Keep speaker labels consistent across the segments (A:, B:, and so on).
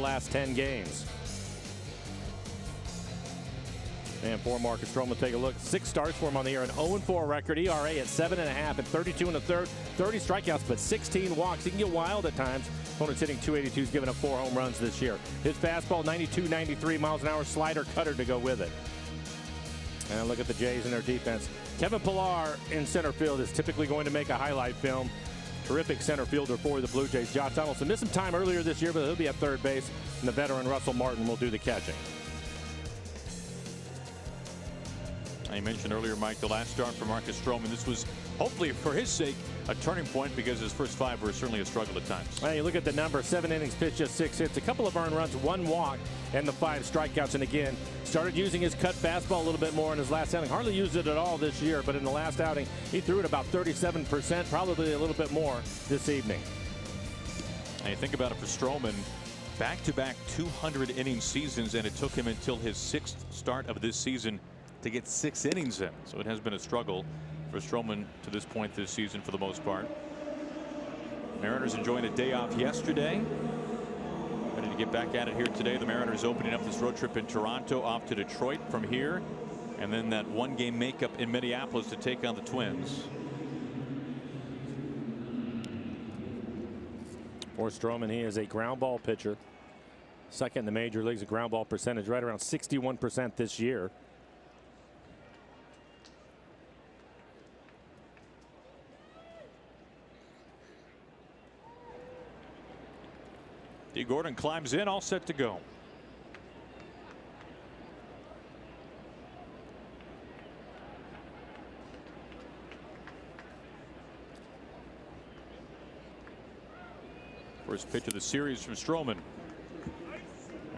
A: last 10 games. And for Marcus Stroman, take a look. 6 starts for him on the year, an 0-4 record, ERA at 7.5 and 32 in the third, 30 strikeouts, but 16 walks. He can get wild at times. Opponent's hitting .282. He's given up 4 home runs this year. His fastball, 92, 93 miles an hour, slider, cutter to go with it. And look at the Jays and their defense. Kevin Pillar in center field is typically going to make a highlight film. Terrific center fielder for the Blue Jays. Josh Donaldson missed some time earlier this year, but he'll be at third base. And the veteran Russell Martin will do the catching.
B: I mentioned earlier, Mike, the last start for Marcus Stroman. This was, hopefully for his sake, a turning point because his first 5 were certainly a struggle at times.
A: Well, you look at the number, 7 innings pitched, just 6 hits, a couple of earned runs, 1 walk, and the 5 strikeouts. And again, started using his cut fastball a little bit more in his last outing. Hardly used it at all this year, but in the last outing, he threw it about 37%, probably a little bit more this evening.
B: And you think about it for Stroman, back-to-back 200-inning seasons, and it took him until his 6th start of this season to get 6 innings in. So it has been a struggle for Stroman to this point this season for the most part. Mariners enjoying a day off yesterday. Ready to get back at it here today. The Mariners opening up this road trip in Toronto, off to Detroit from here. And then that 1-game makeup in Minneapolis to take on the Twins.
A: For Stroman, he is a ground ball pitcher. Second in the major leagues, a ground ball percentage right around 61% this year.
B: D. Gordon climbs in, all set to go. First pitch of the series from Stroman.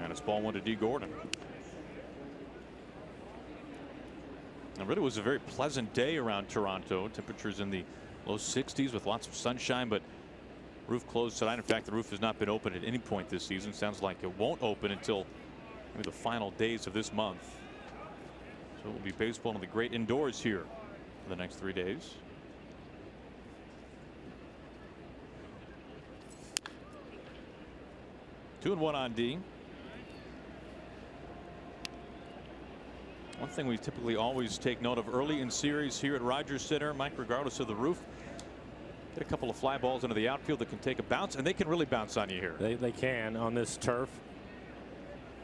B: And it's ball 1 to D. Gordon. It really was a very pleasant day around Toronto. Temperatures in the low 60s with lots of sunshine, but roof closed tonight. In fact, the roof has not been open at any point this season. Sounds like it won't open until maybe the final days of this month. So it will be baseball in the great indoors here for the next 3 days. Two and one on D. One thing we typically always take note of early in series here at Rogers Center, Mike, regardless of the roof, get a couple of fly balls into the outfield that can take a bounce, and they can really bounce on you here.
A: They can on this turf.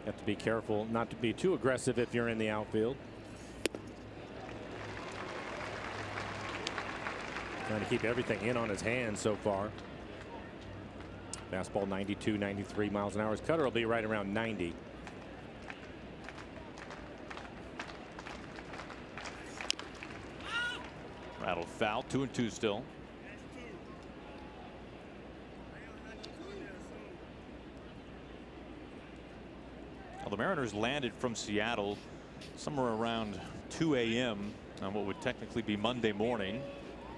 A: You have to be careful not to be too aggressive if you're in the outfield. Trying to keep everything in on his hands so far. Fastball 92, 93 miles an hour. His cutter will be right around 90.
B: Rattled foul, 2-2 still. Well, the Mariners landed from Seattle somewhere around 2 a.m. on what would technically be Monday morning.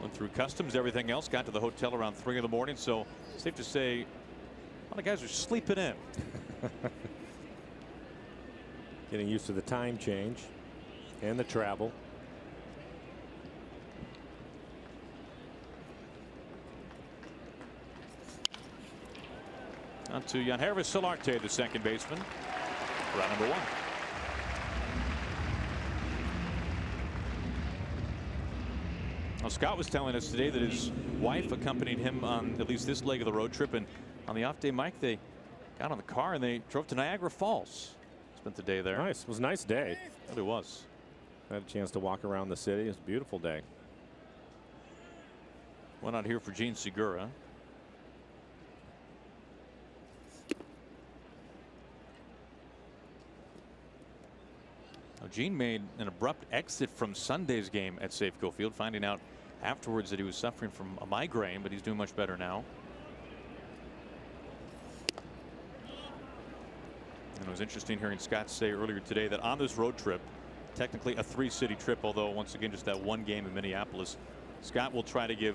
B: Went through customs, everything else, got to the hotel around 3 in the morning. So safe to say a lot of guys are sleeping in.
A: Getting used to the time change and the travel.
B: On to Yangervis Solarte, the second baseman. Round number 1. Well, Scott was telling us today that his wife accompanied him on at least this leg of the road trip, and on the off day, Mike, they got on the car and they drove to Niagara Falls. Spent the day there.
A: Nice. It was a nice day.
B: It really was.
A: I had a chance to walk around the city. It was a beautiful day.
B: One out here for Gene Segura. Gene made an abrupt exit from Sunday's game at Safeco Field, finding out afterwards that he was suffering from a migraine, but he's doing much better now. And it was interesting hearing Scott say earlier today that on this road trip, technically a 3-city trip, although once again just that 1 game in Minneapolis, Scott will try to give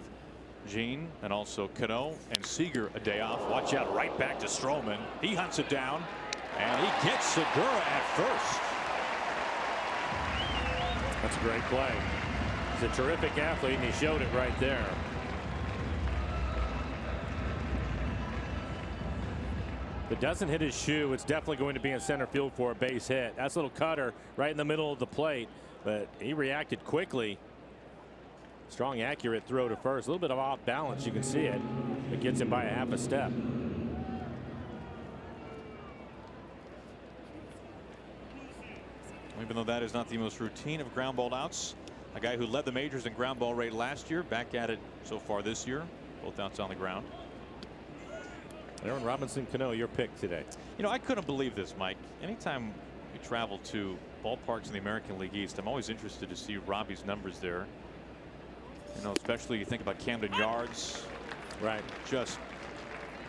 B: Gene and also Cano and Seager a day off. Watch out, right back to Stroman. He hunts it down, and he gets Segura at first.
A: That's a great play. He's a terrific athlete, and he showed it right there. If it doesn't hit his shoe, it's definitely going to be in center field for a base hit. That's a little cutter right in the middle of the plate, but he reacted quickly. Strong, accurate throw to first. A little bit of off balance. You can see it. It gets him by a half a step.
B: Even though that is not the most routine of ground ball outs, a guy who led the majors in ground ball rate last year, back at it so far this year. Both outs on the ground.
A: Aaron Robinson Cano, your pick today.
B: You know, I couldn't believe this, Mike. Anytime we travel to ballparks in the American League East, I'm always interested to see Robbie's numbers there. You know, especially you think about Camden Yards.
A: Right.
B: Just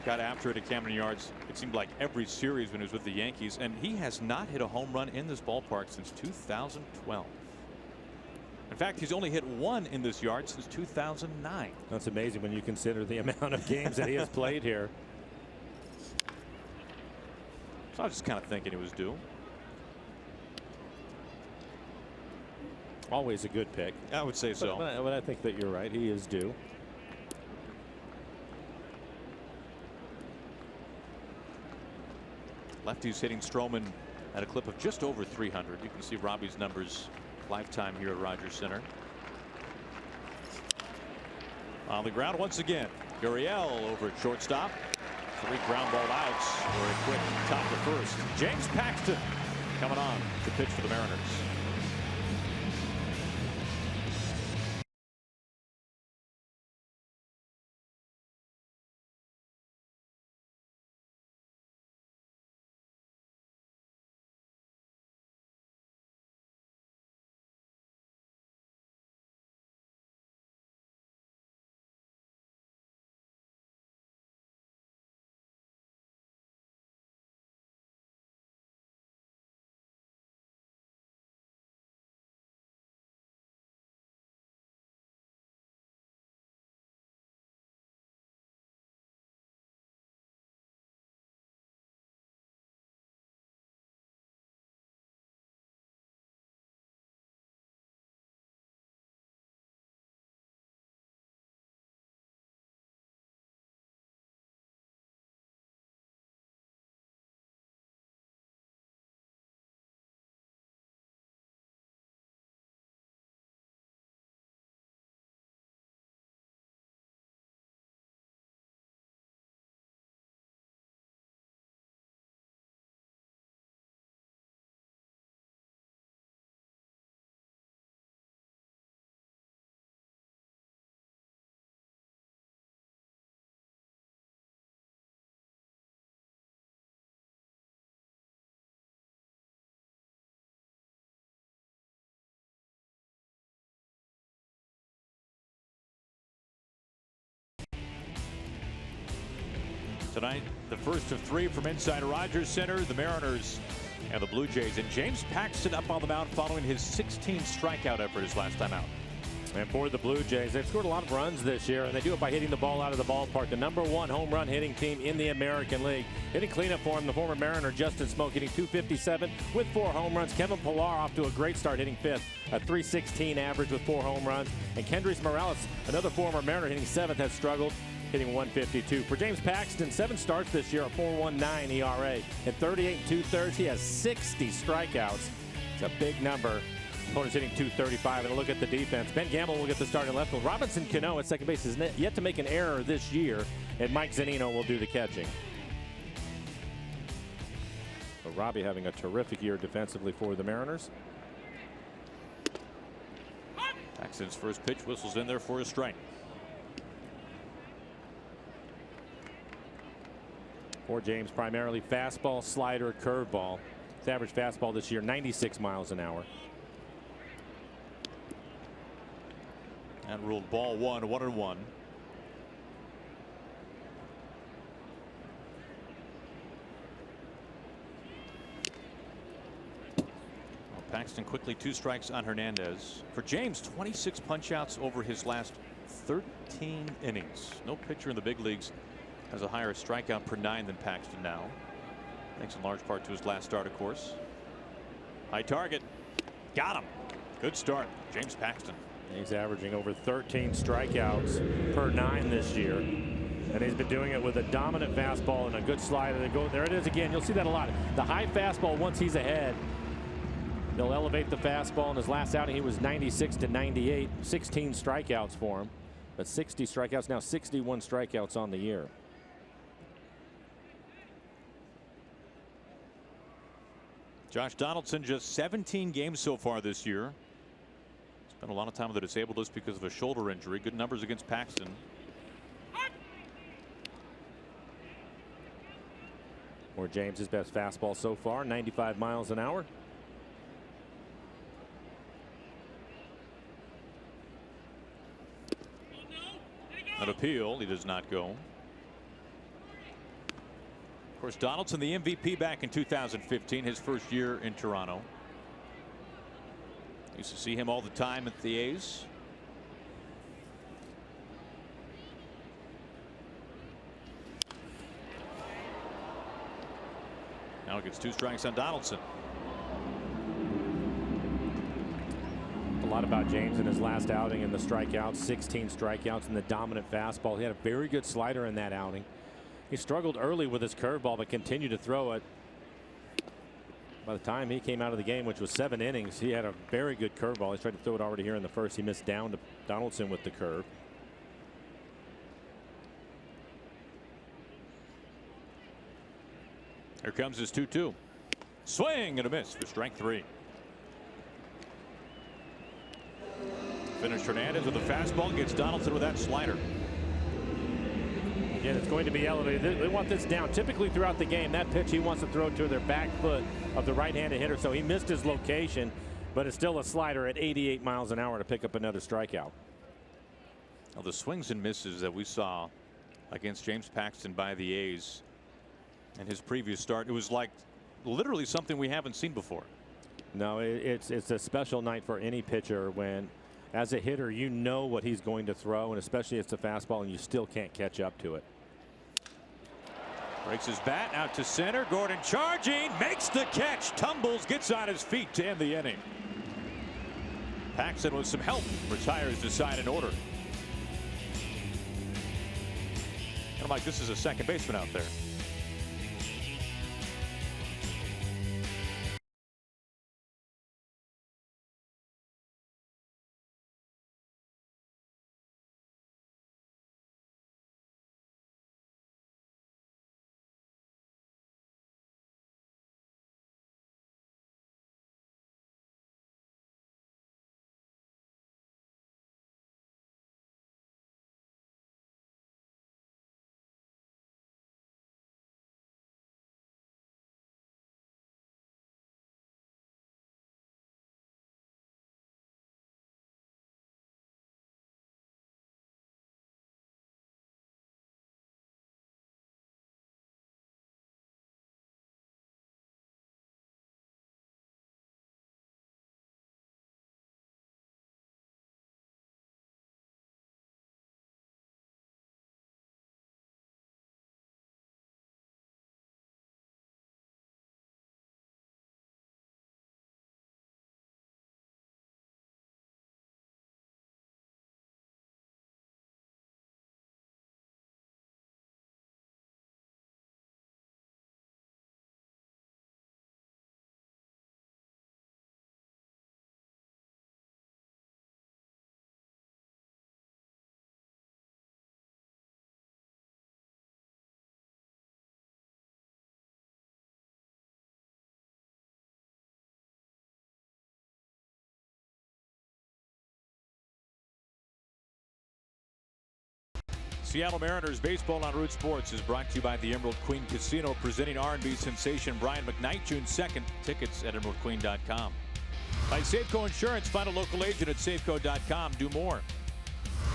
B: got after it at Camden Yards. It seemed like every series when he was with the Yankees, and he has not hit a home run in this ballpark since 2012. In fact, he's only hit one in this yard since 2009.
A: That's amazing when you consider the amount of games that he has played here.
B: So I was just kind of thinking it was due.
A: Always a good pick.
B: I would say so.
A: But I think that you're right. He is due.
B: Lefty's hitting Stroman at a clip of just over 300. You can see Robbie's numbers lifetime here at Rogers Center. On the ground once again, Gurriel over at shortstop. 3 ground ball outs for a quick top to first. James Paxton coming on to pitch for the Mariners. Tonight, the first of 3 from inside Rogers Center, the Mariners and the Blue Jays. And James Paxton up on the mound following his 16th strikeout effort his last time out.
A: And for the Blue Jays, they've scored a lot of runs this year, and they do it by hitting the ball out of the ballpark. The #1 home run hitting team in the American League. Hitting cleanup for him, the former Mariner Justin Smoke hitting .257 with 4 home runs. Kevin Pillar off to a great start hitting 5th, a .316 average with 4 home runs. And Kendrys Morales, another former Mariner hitting 7th, has struggled, hitting .152. For James Paxton, 7 starts this year, a .419 ERA. At 38 2/3, he has 60 strikeouts. It's a big number. Opponents hitting .235. And a look at the defense. Ben Gamble will get the start in left field. Robinson Cano at second base is yet to make an error this year. And Mike Zunino will do the catching. But Robbie having a terrific year defensively for the Mariners.
B: Paxton's first pitch whistles in there for a strike.
A: For James, primarily fastball, slider, curveball. His average fastball this year, 96 miles an hour.
B: And ruled ball 1, 1-1. Paxton quickly 2 strikes on Hernandez. For James, 26 punch-outs over his last 13 innings. No pitcher in the big leagues has a higher strikeout per 9 than Paxton now. Thanks in large part to his last start, of course. High target. Got him. Good start, James Paxton.
A: He's averaging over 13 strikeouts per 9 this year. And he's been doing it with a dominant fastball and a good slider. There it is again. You'll see that a lot. The high fastball, once he's ahead, they'll elevate the fastball. In his last outing, he was 96 to 98, 16 strikeouts for him. But 60 strikeouts, now 61 strikeouts on the year.
B: Josh Donaldson, just 17 games so far this year. Spent a lot of time with the disabled list because of a shoulder injury. Good numbers against Paxton.
A: Or James's best fastball so far, 95 miles an hour.
B: An appeal, he does not go. Of course, Donaldson, the MVP back in 2015, his first year in Toronto. Used to see him all the time at the A's. Now gets 2 strikes on Donaldson.
A: A lot about James in his last outing and the strikeouts, 16 strikeouts and the dominant fastball. He had a very good slider in that outing. He struggled early with his curveball, but continued to throw it. By the time he came out of the game, which was 7 innings, he had a very good curveball. He tried to throw it already here in the first. He missed down to Donaldson with the curve.
B: Here comes his 2-2. Swing and a miss for strike 3. Finished Hernandez with a fastball, gets Donaldson with that slider.
A: Again, it's going to be elevated. They want this down. Typically throughout the game, that pitch he wants to throw to their back foot of the right-handed hitter, so he missed his location, but it's still a slider at 88 miles an hour to pick up another strikeout.
B: Well, the swings and misses that we saw against James Paxton by the A's in his previous start, it was like literally something we haven't seen before.
A: No, it's a special night for any pitcher when, as a hitter, you know what he's going to throw, and especially if it's a fastball and you still can't catch up to it.
B: Breaks his bat out to center. Gordon charging, makes the catch, tumbles, gets on his feet to end the inning. Paxton with some help retires the side in order. I'm like, this is a second baseman out there. Seattle Mariners baseball on Root Sports is brought to you by the Emerald Queen Casino, presenting R&B sensation Brian McKnight June 2nd. Tickets at emeraldqueen.com. By Safeco Insurance, find a local agent at safeco.com. Do more.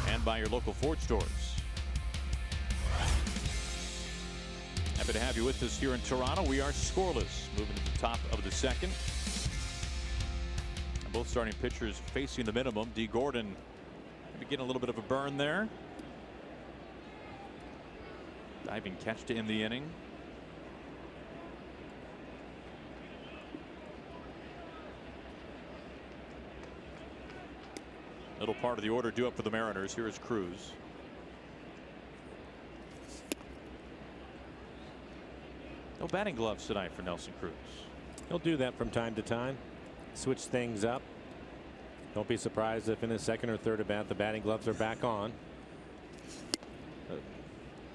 B: And by your local Ford stores. Happy to have you with us here in Toronto. We are scoreless, moving to the top of the second. And both starting pitchers facing the minimum. D. Gordon maybe getting a little bit of a burn there. Diving catch to end the inning. Middle part of the order due up for the Mariners. Here is Cruz. batting gloves tonight for Nelson Cruz.
A: He'll do that from time to time. Switch things up. Don't be surprised if in his second or third at bat the batting gloves are back on.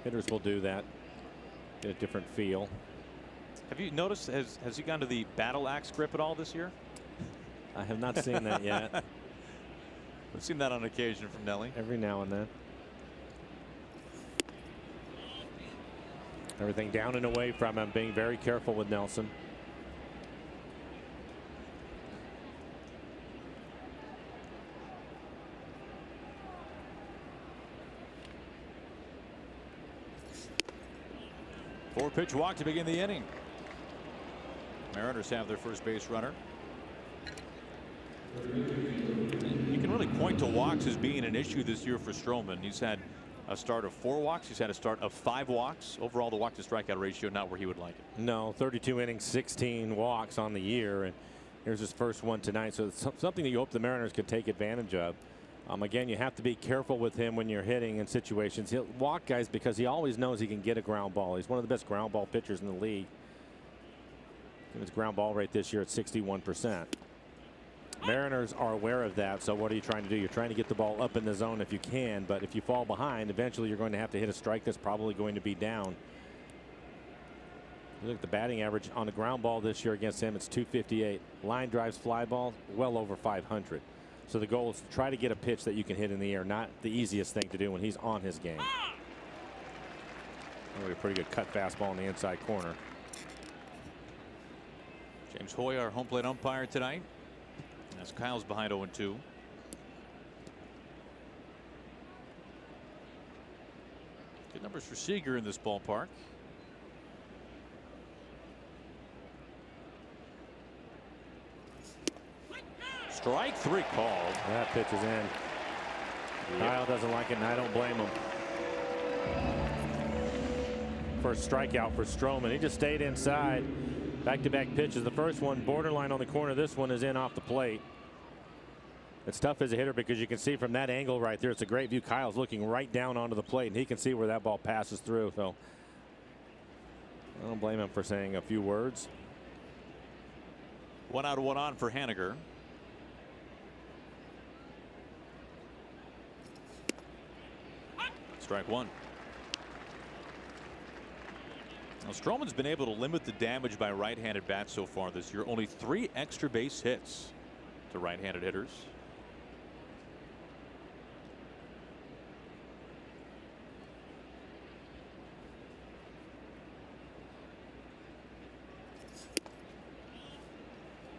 A: Hitters will do that. Get a different feel.
B: Have you noticed, has he gone to the battle axe grip at all this year?
A: I have not seen that yet.
B: We've seen that on occasion from Nelly.
A: Every now and then. Everything down and away from him, being very careful with Nelson.
B: Four-pitch walk to begin the inning. Mariners have their first base runner. You can really point to walks as being an issue this year for Stroman. He's had a start of 4 walks. He's had a start of 5 walks. Overall, the walk to strikeout ratio not where he would like it.
A: No, 32 innings, 16 walks on the year, and here's his first one tonight. So it's something that you hope the Mariners could take advantage of. Again, you have to be careful with him when you're hitting in situations. He'll walk guys because he always knows he can get a ground ball. He's one of the best ground ball pitchers in the league. His ground ball rate this year at 61%. Mariners are aware of that. So what are you trying to do? You're trying to get the ball up in the zone if you can, but if you fall behind, eventually you're going to have to hit a strike that's probably going to be down. You look at the batting average on the ground ball this year against him, it's 258. Line drives, fly ball, well over 500. So the goal is to try to get a pitch that you can hit in the air. Not the easiest thing to do when he's on his game. Really a pretty good cut fastball in the inside corner.
B: James Hoy, our home plate umpire tonight, as Kyle's behind 0-2. Good numbers for Seager in this ballpark. Strike 3 called.
A: That pitch is in. Yep. Kyle doesn't like it, and I don't blame him. First strikeout for Stroman. He just stayed inside. Back-to-back pitches. The first one borderline on the corner. This one is in off the plate. It's tough as a hitter because you can see from that angle right there. It's a great view. Kyle's looking right down onto the plate, and he can see where that ball passes through. So I don't blame him for saying a few words.
B: 1 out, 1 on for Haniger. Strike 1. Now Stroman's been able to limit the damage by right-handed bats so far this year. Only 3 extra base hits to right-handed hitters.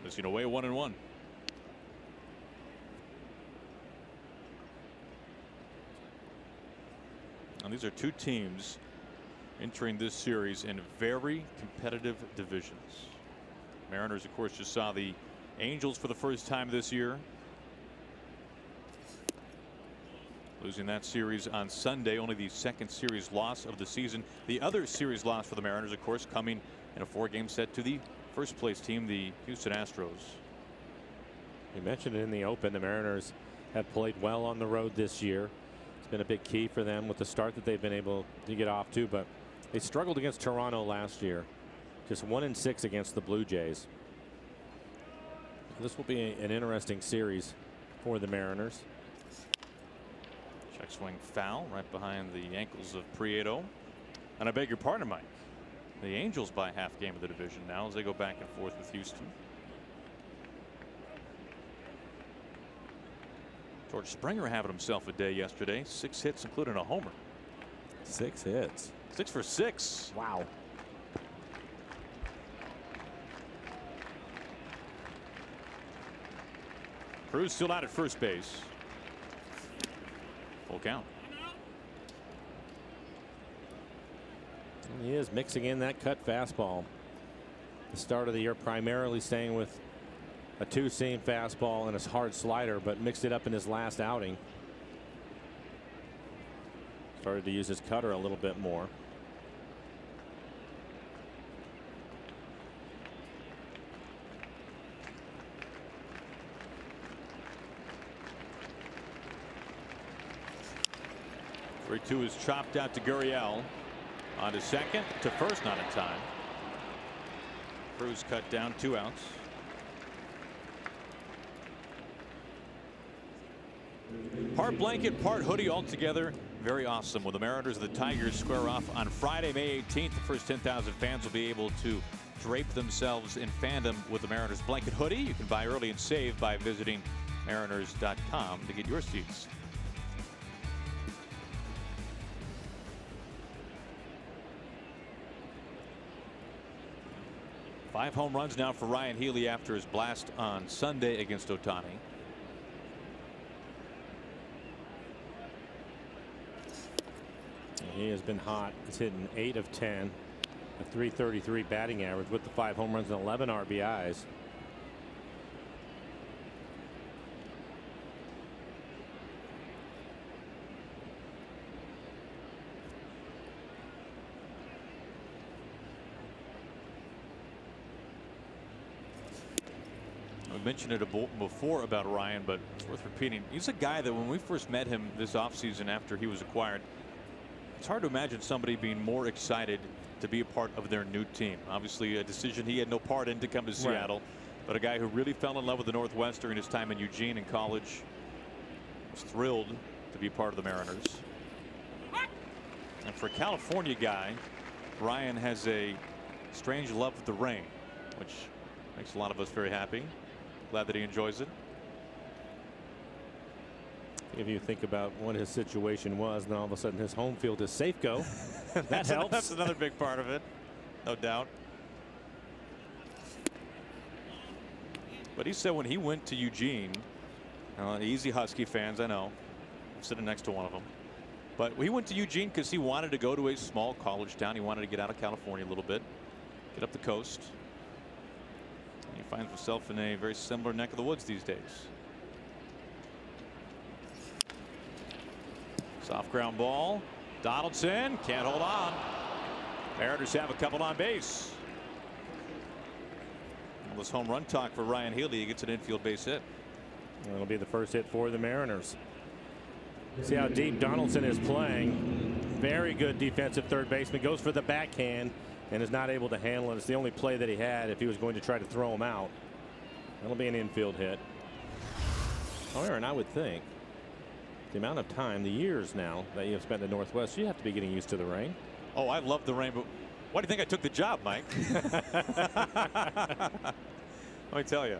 B: Missing away 1-1. And these are 2 teams entering this series in very competitive divisions. Mariners, of course, just saw the Angels for the first time this year, losing that series on Sunday, only the 2nd series loss of the season. The other series loss for the Mariners, of course, coming in a 4-game set to the first place team, the Houston Astros.
A: You mentioned it in the open. The Mariners have played well on the road this year. It's been a big key for them with the start that they've been able to get off to, but they struggled against Toronto last year. Just 1-6 against the Blue Jays. This will be an interesting series for the Mariners.
B: Check swing foul right behind the ankles of Prieto. And I beg your pardon, Mike. The Angels by half game of the division now as they go back and forth with Houston. George Springer having himself a day yesterday. 6 hits, including a homer.
A: 6 hits.
B: 6 for 6.
A: Wow.
B: Cruz still out at first base. Full count.
A: He is mixing in that cut fastball. The start of the year primarily staying with a 2-seam fastball and a hard slider, but mixed it up in his last outing. Started to use his cutter a little bit more.
B: Three-two is chopped out to Gurriel. On to second, to first, not in time. Cruz cut down, 2 outs. Part blanket, part hoodie altogether. Very awesome. When the Mariners and the Tigers square off on Friday, May 18th, the first 10,000 fans will be able to drape themselves in fandom with the Mariners blanket hoodie. You can buy early and save by visiting mariners.com to get your seats. Five home runs now for Ryan Healy after his blast on Sunday against Ohtani.
A: He has been hot. He's hitting 8 of 10, a .333 batting average with the 5 home runs and 11 RBIs.
B: I mentioned it before about Ryan, but it's worth repeating. He's a guy that when we first met him this offseason after he was acquired, it's hard to imagine somebody being more excited to be a part of their new team. Obviously, a decision he had no part in to come to Seattle, but a guy who really fell in love with the Northwest during his time in Eugene in college. Was thrilled to be part of the Mariners. And for a California guy, Ryan has a strange love of the rain, which makes a lot of us very happy. Glad that he enjoys it.
A: If you think about what his situation was, then all of a sudden his home field is Safeco. That helps.
B: That's another big part of it, no doubt. But he said when he went to Eugene, easy Husky fans, I know, I'm sitting next to one of them, but he went to Eugene because he wanted to go to a small college town. He wanted to get out of California a little bit, get up the coast. And he finds himself in a very similar neck of the woods these days. Soft ground ball. Donaldson can't hold on. Mariners have a couple on base. All this home run talk for Ryan Healy. He gets an infield base hit.
A: It'll be the first hit for the Mariners. See how deep Donaldson is playing. Very good defensive third baseman. Goes for the backhand and is not able to handle it. It's the only play that he had if he was going to try to throw him out. That'll be an infield hit. However, and I would think the amount of time, the years now that you have spent in the Northwest, you have to be getting used to the rain.
B: Oh, I love the rain, but why do you think I took the job, Mike? Let me tell you.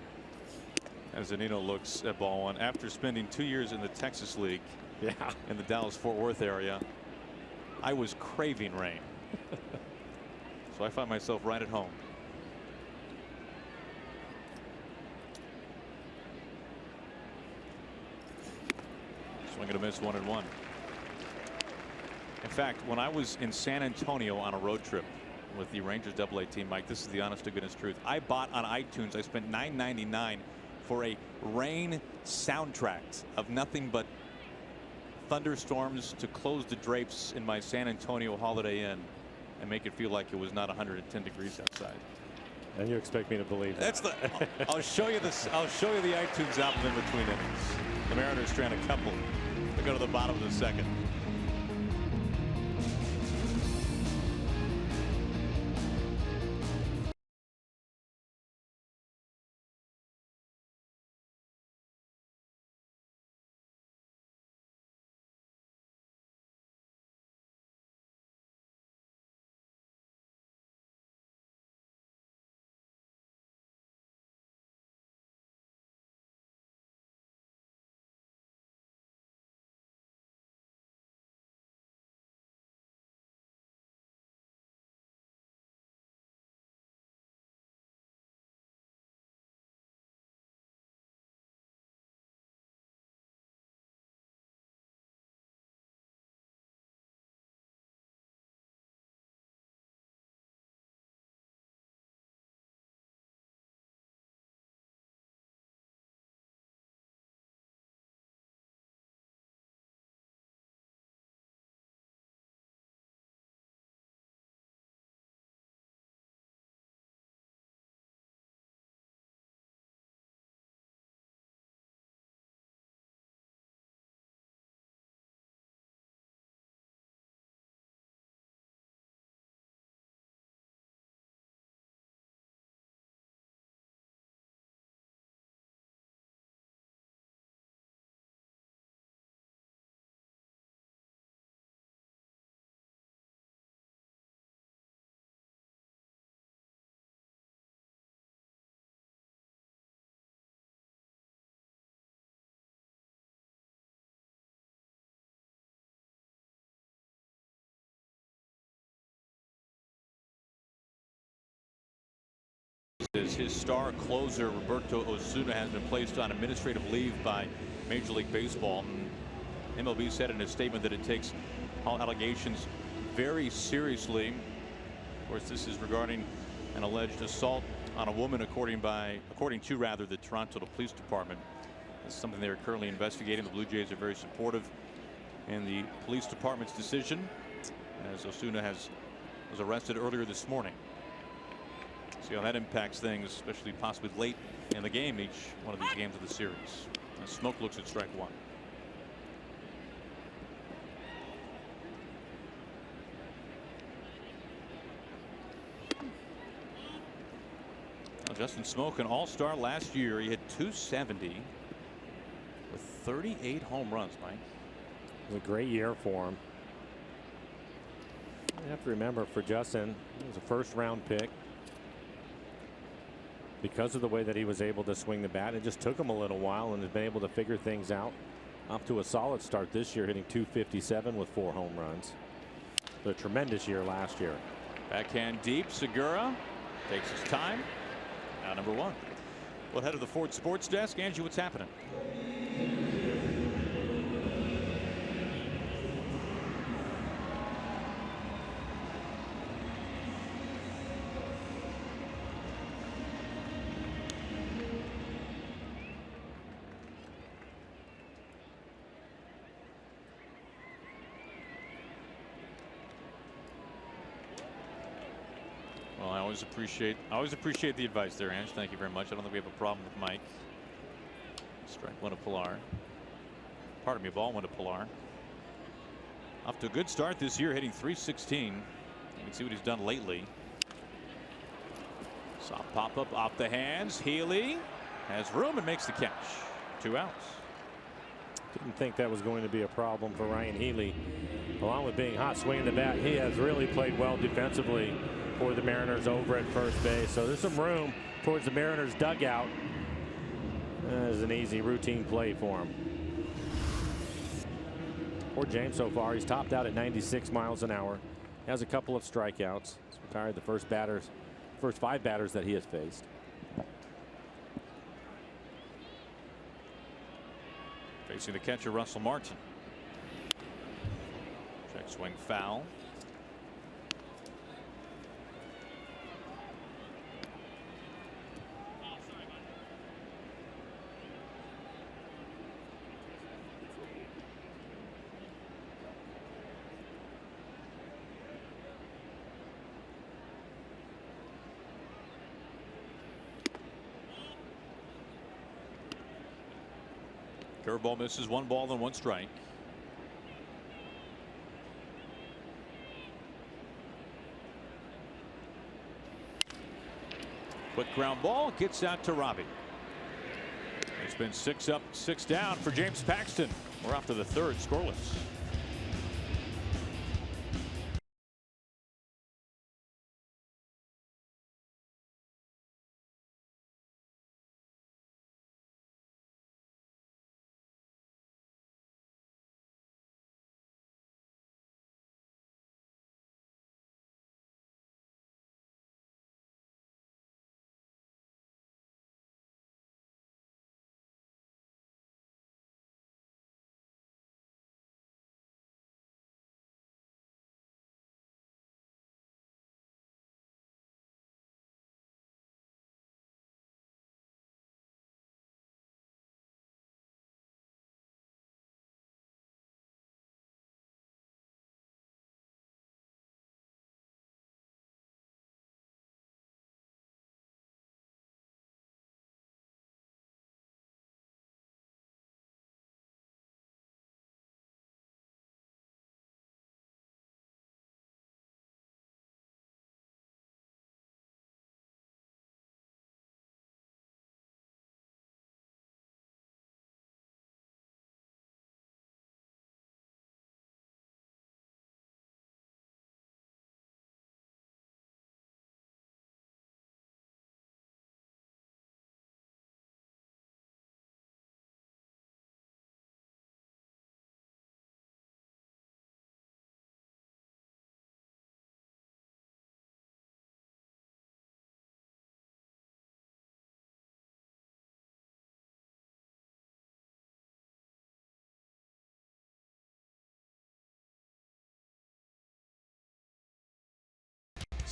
B: As Zanino looks at ball one, after spending 2 years in the Texas League, in the Dallas-Fort Worth area, I was craving rain. So I find myself right at home. Swing and a miss, 1-1. In fact, when I was in San Antonio on a road trip with the Rangers AA team, Mike, this is the honest to goodness truth. I bought on iTunes, I spent $9.99 for a rain soundtrack of nothing but thunderstorms to close the drapes in my San Antonio Holiday Inn and make it feel like it was not 110 degrees outside.
A: And you expect me to believe that?
B: I'll show you this. I'll show you the iTunes album in between innings. The Mariners strand a couple to go to the bottom of the second. As his star closer Roberto Osuna has been placed on administrative leave by Major League Baseball. And MLB said in a statement that it takes all allegations very seriously. Of course, this is regarding an alleged assault on a woman, according to the Toronto Police Department. It's something they are currently investigating. The Blue Jays are very supportive in the police department's decision, as Osuna was arrested earlier this morning. See how that impacts things, especially possibly late in the game, each one of these games of the series. And Smoke looks at strike one. Now, Justin Smoke, an all-star last year. He hit .270 with 38 home runs, Mike.
A: It was a great year for him. You have to remember, for Justin, it was a first-round pick. Because of the way that he was able to swing the bat, it just took him a little while and has been able to figure things out. Off to a solid start this year, hitting .257 with 4 home runs. A tremendous year last year.
B: Backhand deep. Segura takes his time. Now number 1. Well, head of the Ford Sports Desk, Angie, what's happening? Well, I always appreciate the advice there, Ange. Thank you very much. I don't think we have a problem with Mike. Strike one to Pilar. Pardon me, ball one to Pilar. Off to a good start this year, hitting .316. You can see what he's done lately. Soft pop up off the hands. Healy has room and makes the catch. 2 outs.
A: Didn't think that was going to be a problem for Ryan Healy. Along with being hot swinging the bat, he has really played well defensively for the Mariners over at first base. So there's some room towards the Mariners dugout. That is an easy routine play for him. For James so far, he's topped out at 96 miles an hour. He has a couple of strikeouts. He's retired the first 5 batters that he has faced.
B: Facing the catcher, Russell Martin. Check swing foul. Curveball misses. 1 ball and 1 strike. Quick ground ball gets out to Robbie. It's been 6 up, 6 down for James Paxton. We're off to the 3rd, scoreless.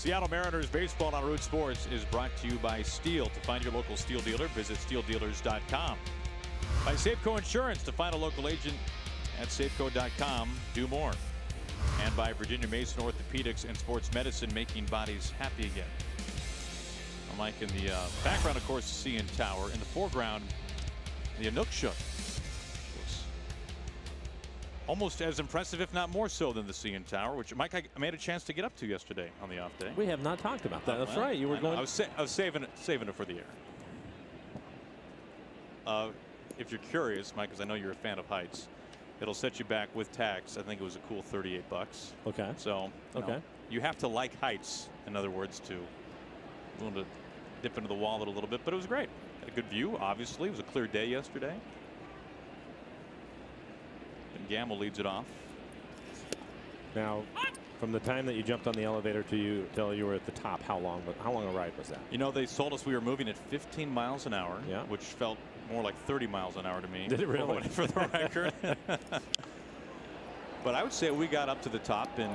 B: Seattle Mariners baseball on Root Sports is brought to you by Steel. To find your local Steel dealer, visit steeldealers.com. By Safeco Insurance. To find a local agent at safeco.com. Do more. And by Virginia Mason Orthopedics and Sports Medicine, making bodies happy again. Mike, in the background, of course, the CN Tower. In the foreground, the Inukshuk. Almost as impressive, if not more so, than the CN Tower, which, Mike, I made a chance to get up to yesterday on the off day.
A: We have not talked about that. That's
B: well,
A: right. You were going.
B: I was saving it for the air. If you're curious, Mike, because I know you're a fan of heights, it'll set you back with tax. I think it was a cool $38.
A: Okay.
B: So
A: okay,
B: you have to like heights, in other words, to willing to dip into the wallet a little bit. But it was great. Had a good view. Obviously, it was a clear day yesterday. And Gamble leads it off.
A: Now, from the time that you jumped on the elevator till you were at the top, how long a ride was that?
B: You know, they told us we were moving at 15 miles an hour,
A: yeah,
B: which felt more like 30 miles an hour to me.
A: Did it really?
B: For the record. But I would say we got up to the top in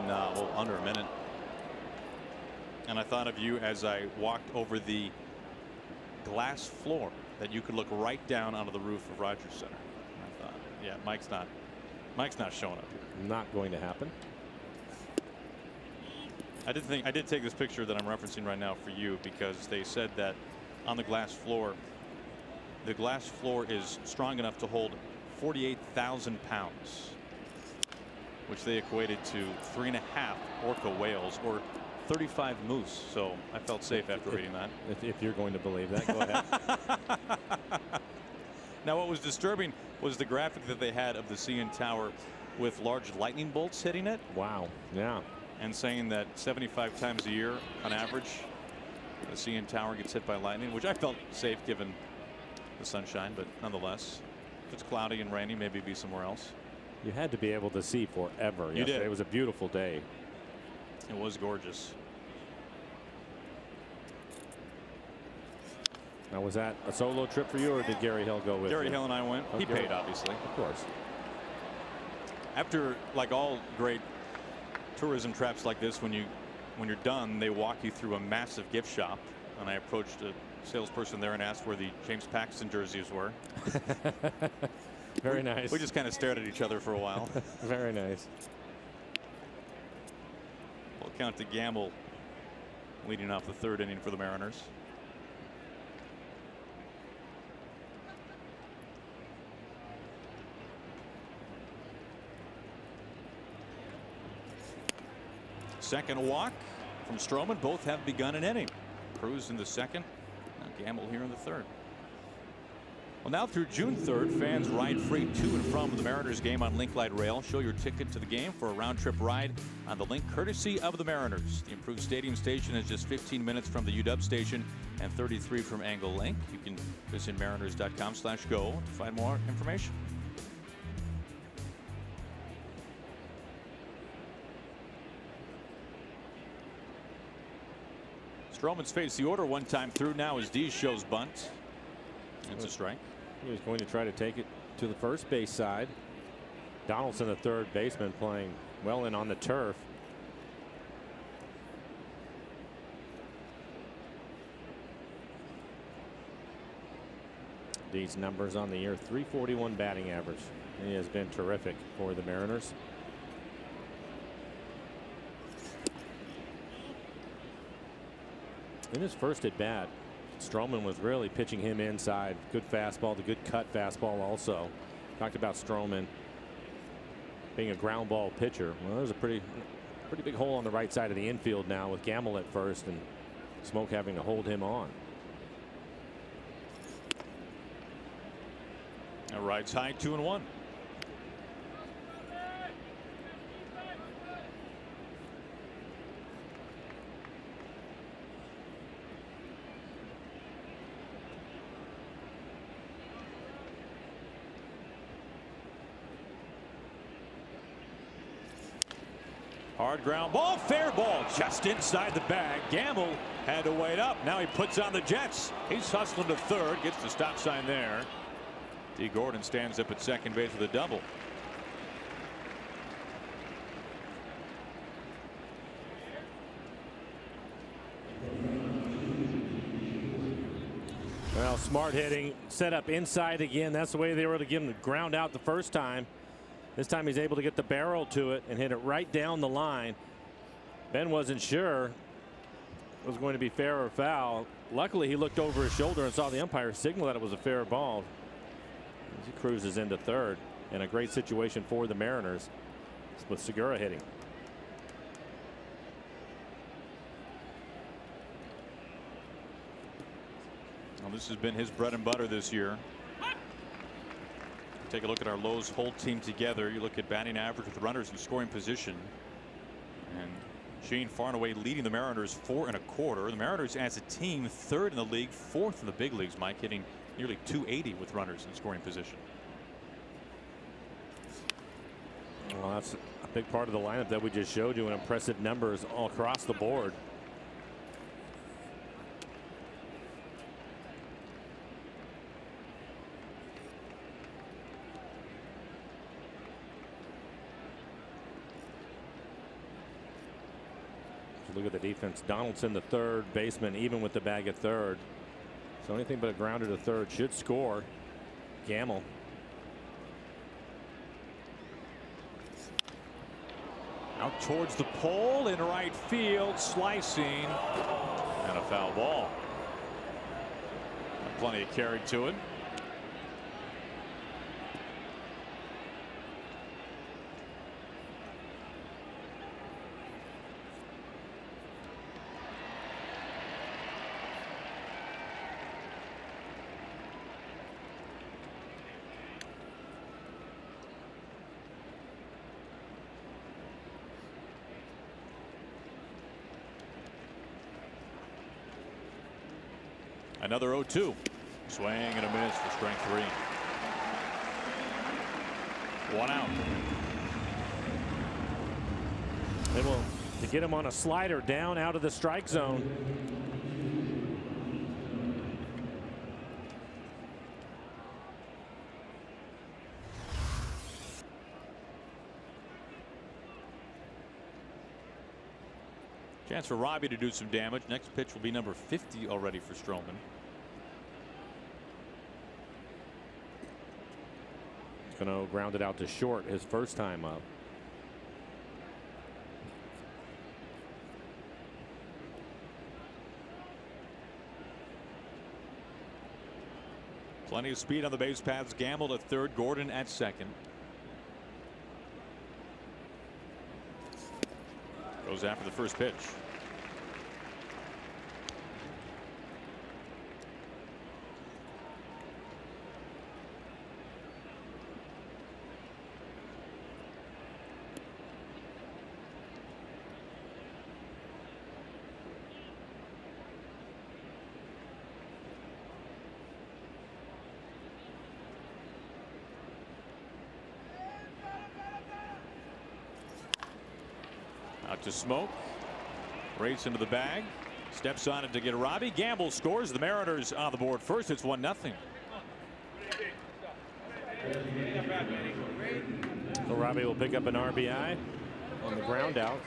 B: under a minute. And I thought of you as I walked over the glass floor that you could look right down onto the roof of Rogers Center. I thought, yeah, Mike's not showing up here.
A: Not going to happen.
B: I did take this picture that I'm referencing right now for you because they said that on the glass floor is strong enough to hold 48,000 pounds, which they equated to 3.5 orca whales or 35 moose. So I felt safe after reading that.
A: If you're going to believe that, go ahead.
B: Now, what was disturbing was the graphic that they had of the CN Tower with large lightning bolts hitting it.
A: Wow. Yeah.
B: And saying that 75 times a year on average the CN Tower gets hit by lightning, which I felt safe given the sunshine, but nonetheless, if it's cloudy and rainy, maybe be somewhere else.
A: You had to be able to see forever.
B: You did.
A: It was a beautiful day.
B: It was gorgeous.
A: Now, was that a solo trip for you, or did Gary Hill go with you?
B: Gary Hill and I went. He paid, obviously.
A: Of course.
B: After, like all great tourism traps like this, when you're done, they walk you through a massive gift shop. And I approached a salesperson there and asked where the James Paxton jerseys were.
A: Very nice.
B: We just kind of stared at each other for a while.
A: Very nice.
B: We'll count to Gamble leading off the third inning for the Mariners. Second walk from Stroman. Both have begun an inning. Cruz in the second. Now Gamble here in the third. Well, now through June 3rd, fans ride free to and from the Mariners game on Link Light Rail. Show your ticket to the game for a round-trip ride on the Link, courtesy of the Mariners. The improved stadium station is just 15 minutes from the UW station and 33 from Angle Link. You can visit mariners.com/go to find more information. Stroman's faced the order one time through now as D shows bunt. It's a strike.
A: He was going to try to take it to the first base side. Donaldson, the third baseman, playing well in on the turf. These numbers on the year: .341 batting average. He has been terrific for the Mariners. In his first at bat, Stroman was really pitching him inside. Good fastball, the good cut fastball also. Talked about Stroman being a ground ball pitcher. Well, there's a pretty big hole on the right side of the infield now with Gamble at first and Smoke having to hold him on.
B: That rides high, 2-1. Hard ground ball, fair ball, just inside the bag. Gamble had to wait up. Now he puts on the Jets. He's hustling to third, gets the stop sign there. D. Gordon stands up at second base with a double.
A: Well, smart hitting, set up inside again. That's the way they were able to give him the ground out the first time. This time he's able to get the barrel to it and hit it right down the line. Ben wasn't sure it was going to be fair or foul. Luckily, he looked over his shoulder and saw the umpire signal that it was a fair ball. As he cruises into third, and a great situation for the Mariners with Segura hitting.
B: Well, this has been his bread and butter this year. Take a look at our Lowe's whole team together. You look at batting average with runners in scoring position. And Shane far and away leading the Mariners 4 1/4. The Mariners as a team 3rd in the league, 4th in the big leagues, Mike, hitting nearly 280 with runners in scoring position.
A: Well, that's a big part of the lineup that we just showed you, and impressive numbers all across the board. Look at the defense. Donaldson, the third baseman, even with the bag at third. So anything but a grounder to third should score. Gamble.
B: Out towards the pole in right field, slicing, and a foul ball. Plenty of carry to it. Another 0-2. Swing and a miss for strike 3. 1 out.
A: Able to get him on a slider down out of the strike zone.
B: Chance for Robbie to do some damage. Next pitch will be number 50 already for Stroman.
A: He's going to ground it out to short his first time up.
B: Plenty of speed on the base paths. Gamble at third, Gordon at second. Goes after the first pitch. Out to Smoke. Race into the bag. Steps on it to get Robbie. Gamble scores. The Mariners on the board first. It's 1-0.
A: So Robbie will pick up an RBI on the ground out.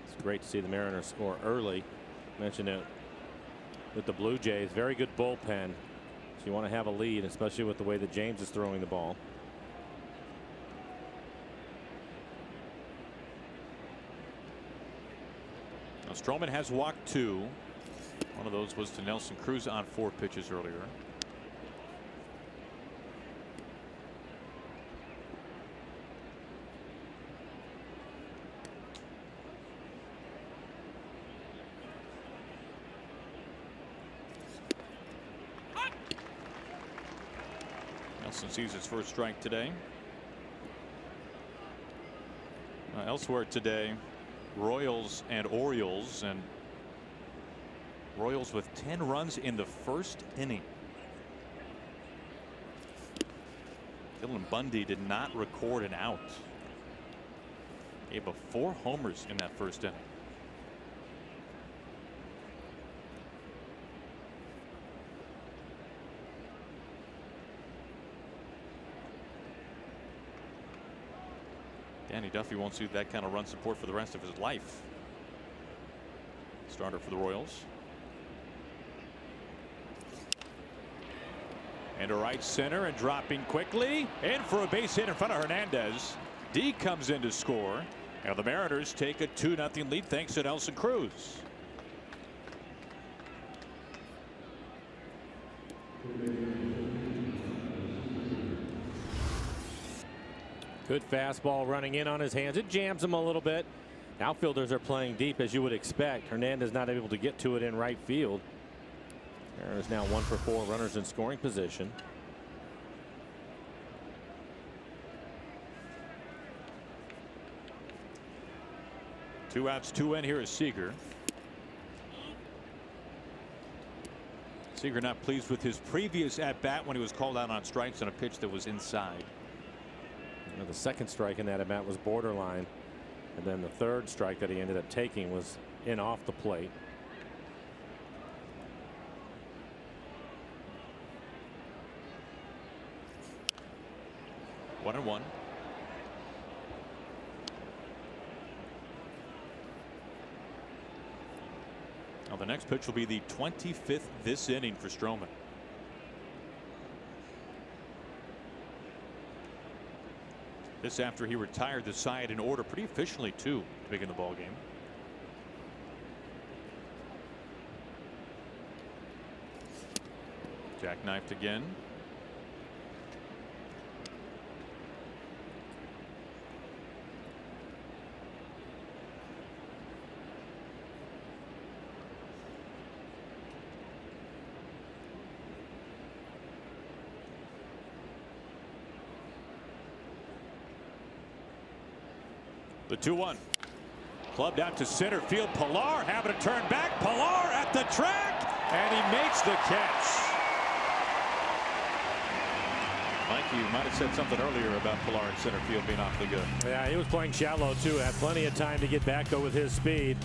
A: It's great to see the Mariners score early. Mentioned it with the Blue Jays. Very good bullpen. So you want to have a lead, especially with the way that James is throwing the ball.
B: Now Stroman has walked 2. One of those was to Nelson Cruz on 4 pitches earlier. Nelson sees his first strike today. Elsewhere today, Royals and Orioles, and Royals with 10 runs in the first inning. Dylan Bundy did not record an out. Gave up 4 homers in that first inning. Danny Duffy won't see that kind of run support for the rest of his life. starter for the Royals. And to right center and dropping quickly in for a base hit in front of Hernandez. D comes in to score. And the Mariners take a 2-0 lead thanks to Nelson Cruz.
A: Good fastball running in on his hands. It jams him a little bit. Outfielders are playing deep, as you would expect. Hernandez not able to get to it in right field. Mariners now 1 for 4 runners in scoring position.
B: Two outs, 2 in. Here is Seager. Seager not pleased with his previous at bat when he was called out on strikes on a pitch that was inside.
A: The second strike in that at bat was borderline, and then the third strike that he ended up taking was in off the plate.
B: One and one. Now the next pitch will be the 25th this inning for Stroman. This after he retired the side in order pretty efficiently too to begin the ball game. Jackknifed again. The 2-1. Clubbed out to center field. Pilar having to turn back. Pilar at the track, and he makes the catch. Mike, you might have said something earlier about Pilar in center field being awfully good.
A: Yeah, he was playing shallow too. Had plenty of time to get back though with his speed.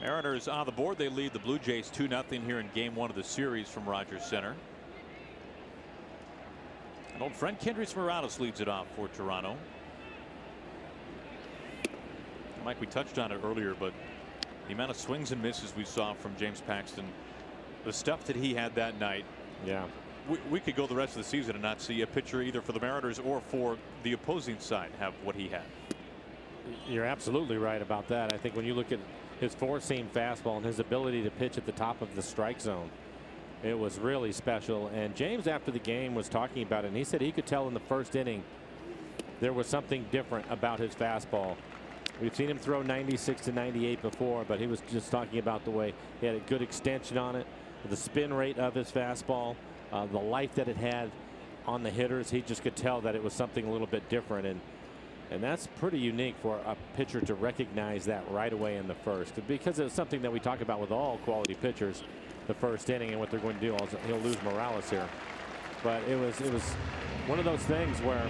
B: Mariners on the board. They lead the Blue Jays 2-0 here in game 1 of the series from Rogers Center. And old friend Kendrys Morales leads it off for Toronto. Mike, we touched on it earlier, but the amount of swings and misses we saw from James Paxton, the stuff that he had that night.
A: Yeah.
B: We could go the rest of the season and not see a pitcher either for the Mariners or for the opposing side have what he had.
A: You're absolutely right about that. I think when you look at his four-seam fastball and his ability to pitch at the top of the strike zone, it was really special. And James, after the game, was talking about it, and he said he could tell in the first inning there was something different about his fastball. We've seen him throw 96 to 98 before, but he was just talking about the way he had a good extension on it, the spin rate of his fastball, the life that it had on the hitters. He just could tell that it was something a little bit different, and that's pretty unique for a pitcher to recognize that right away in the first, because it's something that we talk about with all quality pitchers, the first inning, and what they're going to do. He'll lose Morales here, but it was one of those things where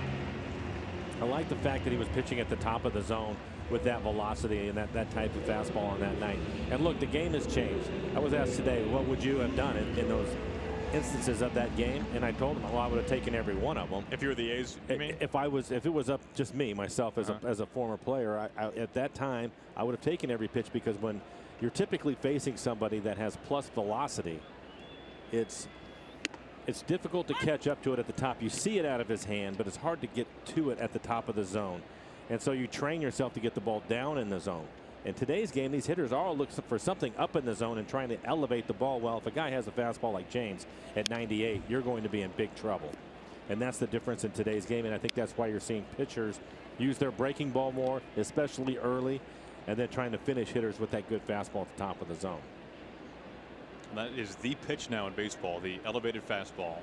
A: I like the fact that he was pitching at the top of the zone with that velocity and that type of fastball on that night. And look, the game has changed. I was asked today, what would you have done in those instances of that game? And I told him, well, I would have taken every one of them.
B: If you were the A's, you mean?
A: If it was up just me, myself, as a former player, at that time, I would have taken every pitch, because when you're typically facing somebody that has plus velocity, it's difficult to catch up to it at the top. You see it out of his hand, but it's hard to get to it at the top of the zone. And so you train yourself to get the ball down in the zone. In today's game, these hitters are looking for something up in the zone and trying to elevate the ball. Well, if a guy has a fastball like James at 98, you're going to be in big trouble. And that's the difference in today's game. And I think that's why you're seeing pitchers use their breaking ball more, especially early, and then trying to finish hitters with that good fastball at the top of the zone.
B: That is the pitch now in baseball, the elevated fastball.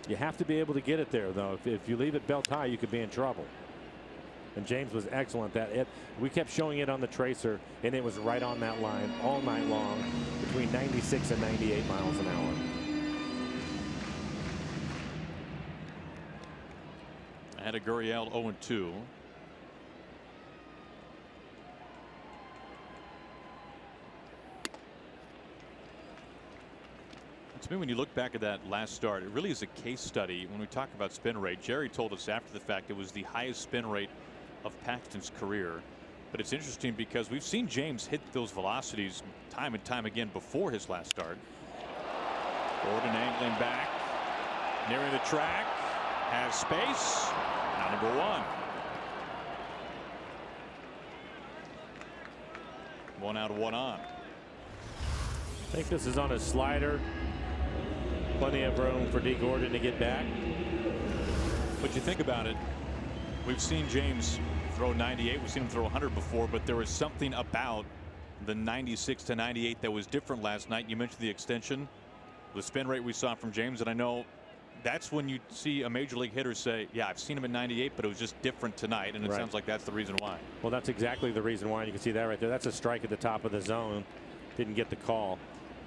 A: You have to be able to get it there, though. If you leave it belt high, you could be in trouble. And James was excellent at it. We kept showing it on the tracer, and it was right on that line all night long, between 96 and 98 miles an hour.
B: I had a Gurriel 0-2. To me, when you look back at that last start, it really is a case study. When we talk about spin rate, Jerry told us after the fact it was the highest spin rate of Paxton's career. But it's interesting because we've seen James hit those velocities time and time again before his last start. Gordon angling back, nearing the track, has space. Now number one. One out, one on.
A: I think this is on a slider. Plenty of room for D. Gordon to get back.
B: But you think about it, we've seen James throw 98, we've seen him throw 100 before, but there was something about the 96 to 98 that was different last night. You mentioned the extension, the spin rate we saw from James, and I know that's when you see a major league hitter say, yeah, I've seen him at 98, but it was just different tonight, and it sounds like that's the reason why. Well,
A: that's exactly the reason why. You can see that right there. That's a strike at the top of the zone. Didn't get the call.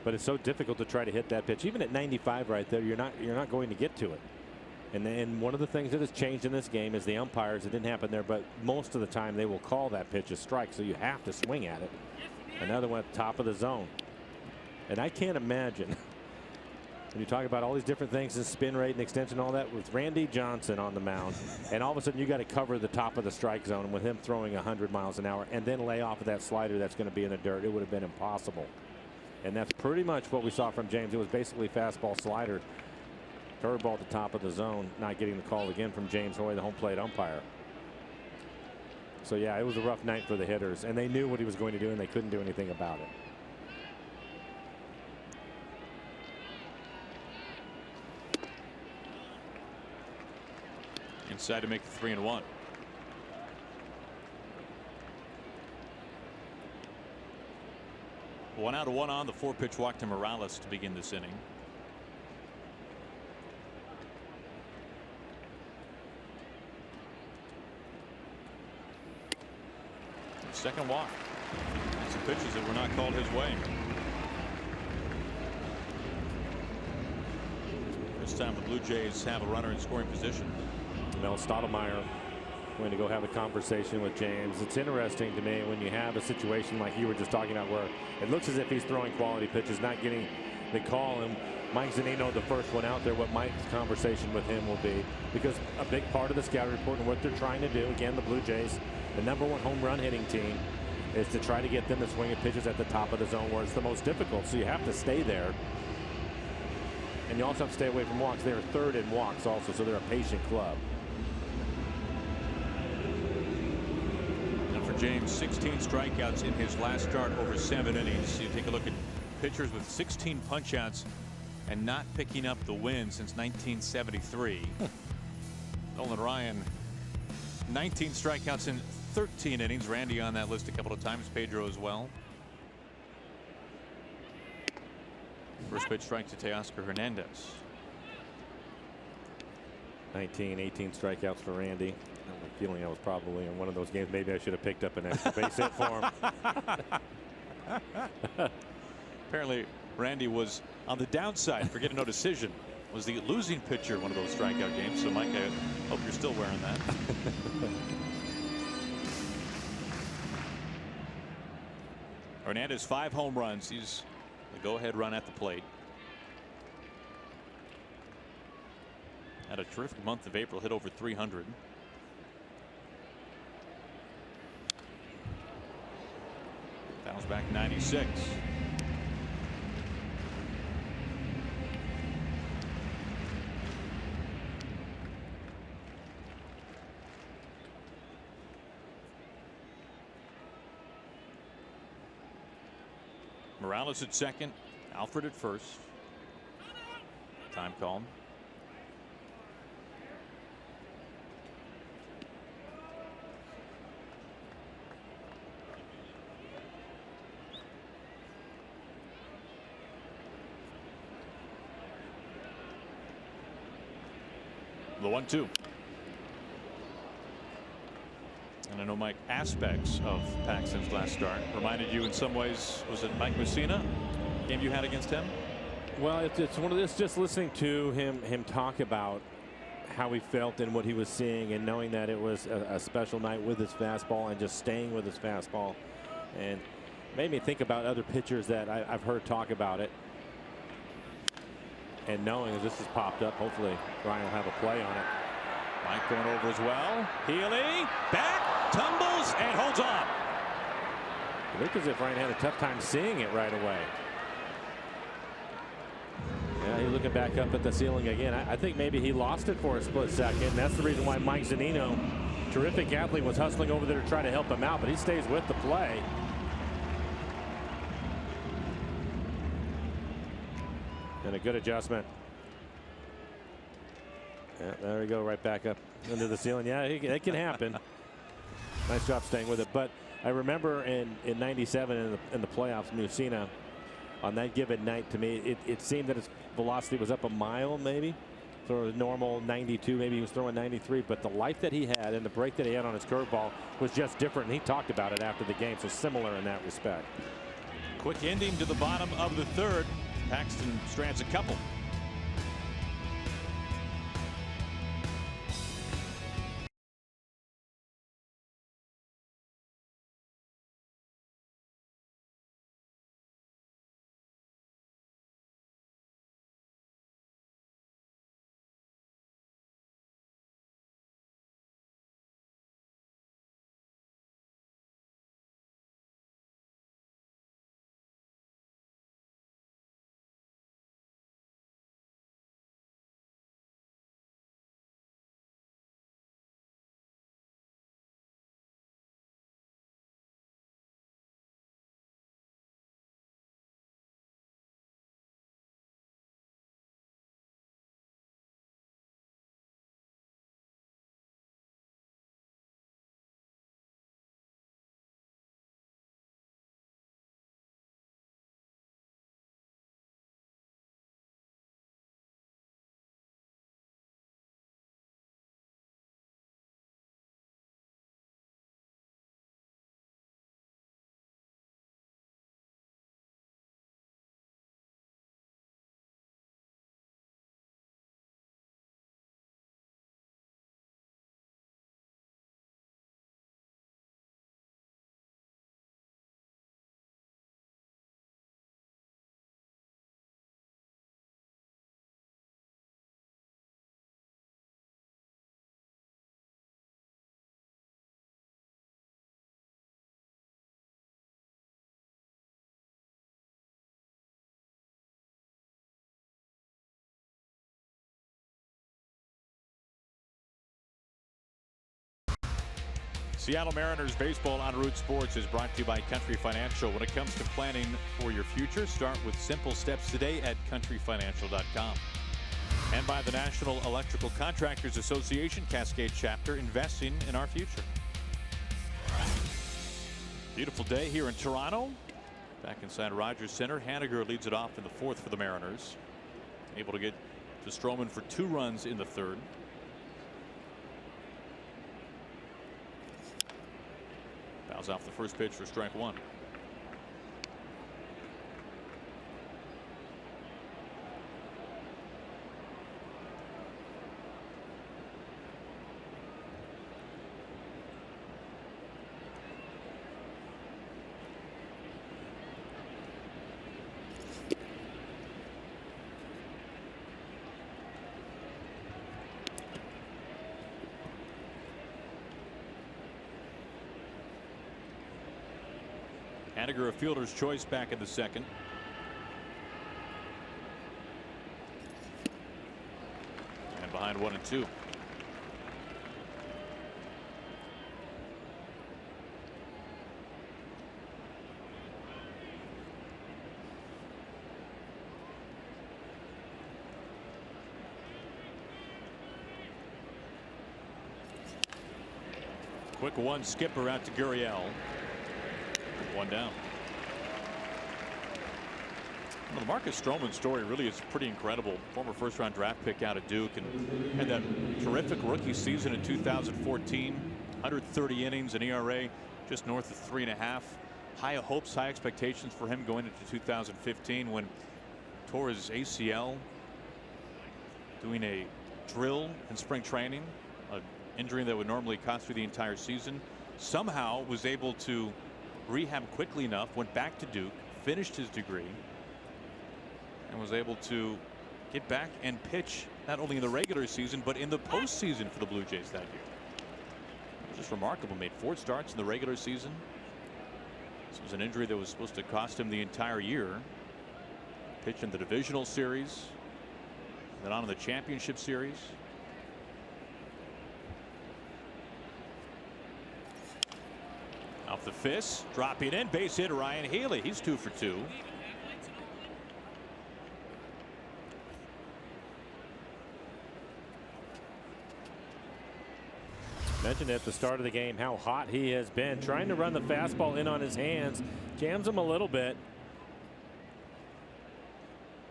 A: But it's so difficult to try to hit that pitch. Even at 95 right there, you're not going to get to it. And one of the things that has changed in this game is the umpires. It didn't happen there, but most of the time they will call that pitch a strike, so you have to swing at it. Another one at the top of the zone. And I can't imagine, when you talk about all these different things, the spin rate and extension, all that, with Randy Johnson on the mound, and all of a sudden you got to cover the top of the strike zone with him throwing 100 miles an hour and then lay off of that slider that's going to be in the dirt. It would have been impossible. And that's pretty much what we saw from James. It was basically fastball, slider, curveball at the top of the zone, not getting the call again from James Hoy, the home plate umpire. So yeah, it was a rough night for the hitters, and they knew what he was going to do, and they couldn't do anything about it.
B: Inside to make the 3-1. One out, one on. The 4-pitch walk to Morales to begin this inning. Second walk. Some pitches that were not called his way. This time the Blue Jays have a runner in scoring position.
A: Mel Stottlemyre going to go have a conversation with James. It's interesting to me when you have a situation like you were just talking about, where it looks as if he's throwing quality pitches, not getting the call, and Mike Zunino, the first one out there, what Mike's conversation with him will be, because a big part of the scout report and what they're trying to do, again, the Blue Jays, the #1 home run hitting team, is to try to get them to swing at pitches at the top of the zone where it's the most difficult. So you have to stay there, and you also have to stay away from walks. They're third in walks also, so they're a patient club.
B: James, 16 strikeouts in his last start over 7 innings. You take a look at pitchers with 16 punchouts and not picking up the win since 1973. Nolan Ryan, 19 strikeouts in 13 innings. Randy on that list a couple of times. Pedro as well. First pitch strike to Teoscar Hernandez.
A: 19, 18 strikeouts for Randy. I have a feeling I was probably in one of those games. Maybe I should have picked up an extra base hit for him.
B: Apparently, Randy was on the downside for getting no decision. Was the losing pitcher one of those strikeout games? So, Mike, I hope you're still wearing that. Hernandez, 5 home runs. He's the go-ahead run at the plate. Had a terrific month of April, hit over 300. Bounce back 96. Morales at second, Alfred at first. Time call. The 1-2. And I know, Mike, aspects of Paxton's last start reminded you in some ways. Was it Mike Mussina game you had against him?
A: Well, it's one of this, just listening to him talk about how he felt and what he was seeing, and knowing that it was a special night with his fastball and just staying with his fastball, and made me think about other pitchers that I've heard talk about it. And knowing this has popped up, hopefully Ryan will have a play on it.
B: Mike going over as well. Healy back, tumbles, and holds on.
A: It looked as if Ryan had a tough time seeing it right away. Yeah, he's looking back up at the ceiling again. I think maybe he lost it for a split second. And that's the reason why Mike Zunino, terrific athlete, was hustling over there to try to help him out, but he stays with the play. And a good adjustment. Yeah, there we go, right back up into the ceiling. Yeah, it can happen. Nice job staying with it. But I remember in '97 in the playoffs, Mussina, on that given night, to me, it seemed that his velocity was up a mile, maybe. So a normal 92, maybe he was throwing 93. But the life that he had and the break that he had on his curveball was just different. And he talked about it after the game, so similar in that respect.
B: Quick ending to the bottom of the third. Paxton strands a couple. Seattle Mariners baseball on Root Sports is brought to you by Country Financial. When it comes to planning for your future, start with simple steps today at countryfinancial.com. And by the National Electrical Contractors Association Cascade Chapter, investing in our future. Beautiful day here in Toronto. Back inside Rogers Center. Haniger leads it off in the fourth for the Mariners. Able to get to Stroman for 2 runs in the third. Fouls off the first pitch for strike one. Haniger a fielder's choice back in the second. And behind 1-2. Quick one skipper out to Gurriel. One down. Well, the Marcus Stroman story really is pretty incredible. Former first-round draft pick out of Duke, and had that terrific rookie season in 2014. 130 innings, an ERA just north of 3.5. High hopes, high expectations for him going into 2015 when tore his ACL doing a drill in spring training, an injury that would normally cost you the entire season. Somehow was able to rehab quickly enough, went back to Duke, finished his degree, and was able to get back and pitch not only in the regular season but in the postseason for the Blue Jays that year. Just remarkable. Made 4 starts in the regular season. This was an injury that was supposed to cost him the entire year. Pitched in the divisional series, then on in the championship series. Off the fist, dropping in, base hit Ryan Healy. He's 2 for 2.
A: Mentioned at the start of the game how hot he has been, trying to run the fastball in on his hands, jams him a little bit.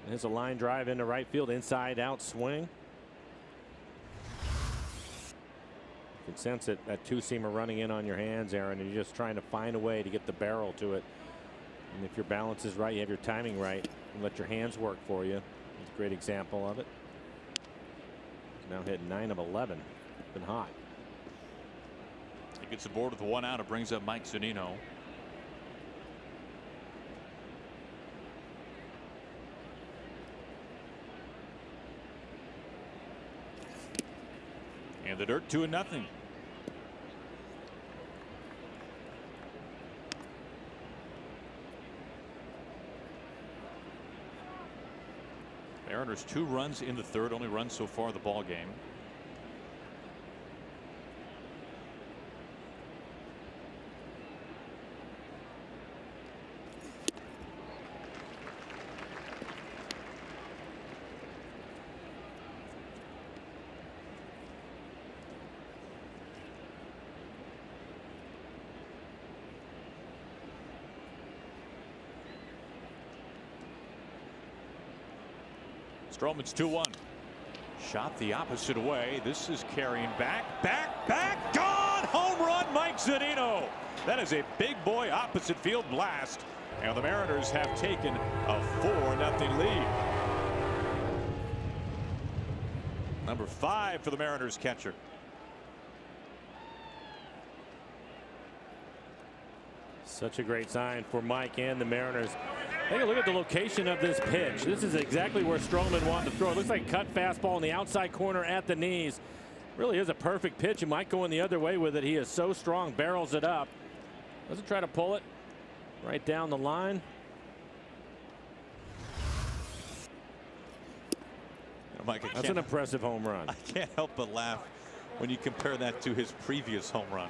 A: There's a line drive into right field, inside out swing. You can sense it, that two-seamer running in on your hands, Aaron, and you're just trying to find a way to get the barrel to it. And if your balance is right, you have your timing right, and let your hands work for you. It's a great example of it. He's now hit 9 of 11. Been hot.
B: He gets aboard with 1 out. It brings up Mike Zunino. And the dirt, 2-0. Mariners 2 runs in the third, only run so far the ball game. Stroman's 2-1. Shot the opposite way. This is carrying back, gone! Home run, Mike Zunino. That is a big boy opposite field blast. And the Mariners have taken a 4-0 lead. Number 5 for the Mariners catcher.
A: Such a great sign for Mike and the Mariners. Take a look at the location of this pitch. This is exactly where Stroman wanted to throw. It looks like cut fastball in the outside corner at the knees. Really is a perfect pitch. He might go in the other way with it. He is so strong, barrels it up. Doesn't try to pull it right down the line.
B: Mike,
A: that's an impressive home run.
B: I can't help but laugh when you compare that to his previous home run.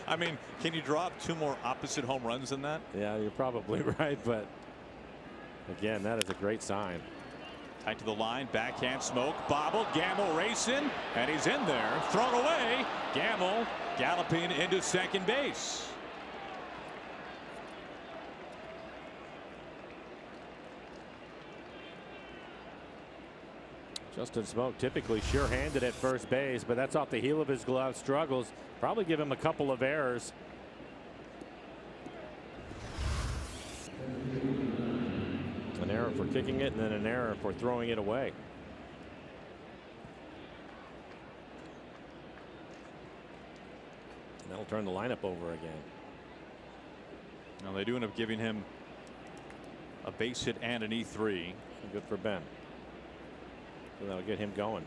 B: I mean, can you draw up 2 more opposite home runs than that?
A: Yeah, you're probably right, but again, that is a great sign.
B: Tight to the line, backhand smoke, bobbled, Gamble racing, and he's in there, thrown away. Gamble galloping into second base.
A: Justin Smoke typically sure-handed at first base, but that's off the heel of his glove struggles. Probably give him a couple of errors. for kicking it and then an error for throwing it away. And that'll turn the lineup over again.
B: Now they do end up giving him a base hit and an E3.
A: Good for Ben. So that'll get him going.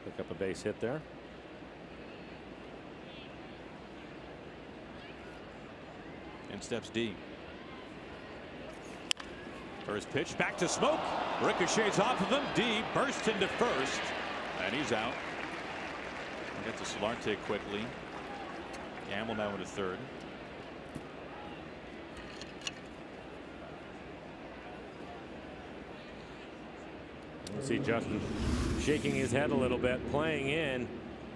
A: Pick up a base hit there.
B: And steps D. First pitch back to Smoke. Ricochets off of him. D bursts into first. And he's out. Get to Solarte quickly. Gamble now into third.
A: You see Justin shaking his head a little bit, playing in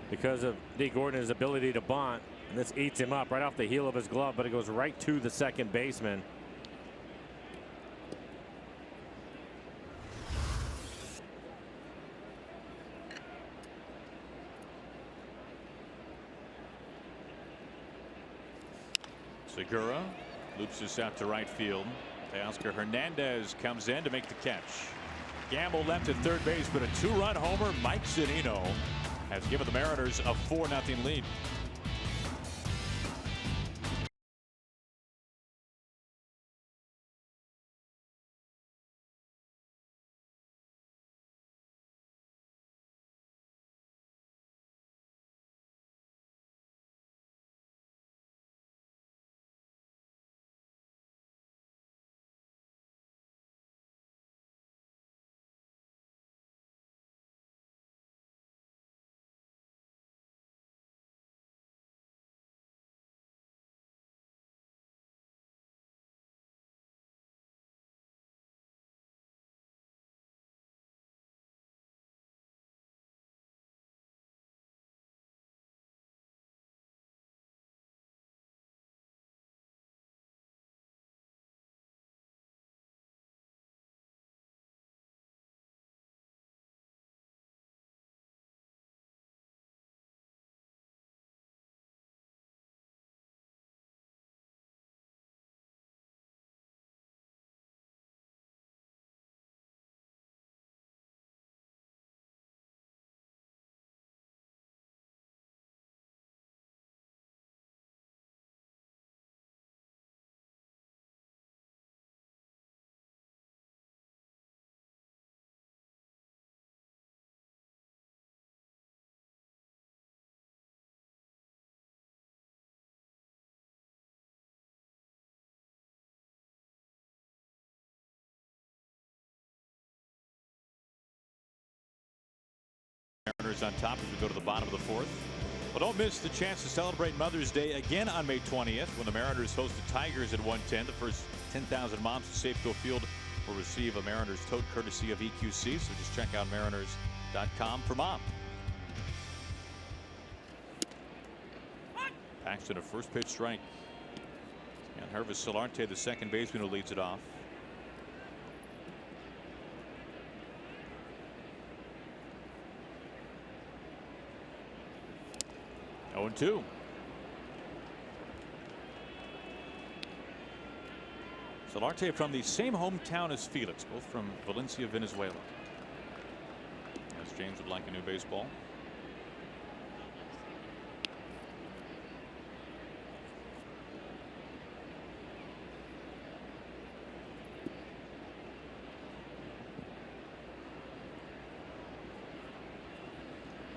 A: because of D. Gordon's ability to bunt. And this eats him up right off the heel of his glove, but it goes right to the second baseman.
B: Segura loops this out to right field. Teoscar Hernandez comes in to make the catch. Gamble left at third base, but a 2-run homer. Mike Zunino has given the Mariners a 4-0 lead. Mariners on top as we go to the bottom of the fourth. But don't miss the chance to celebrate Mother's Day again on May 20th when the Mariners host the Tigers at 1:10. The first 10,000 moms to Safeco Field will receive a Mariners tote courtesy of EQC. So just check out mariners.com for mom. Paxton a first pitch strike. And Hervis Solarte, the second baseman, who leads it off. Oh, 0-2. Solarte from the same hometown as Felix, both from Valencia, Venezuela. As James would like a new baseball.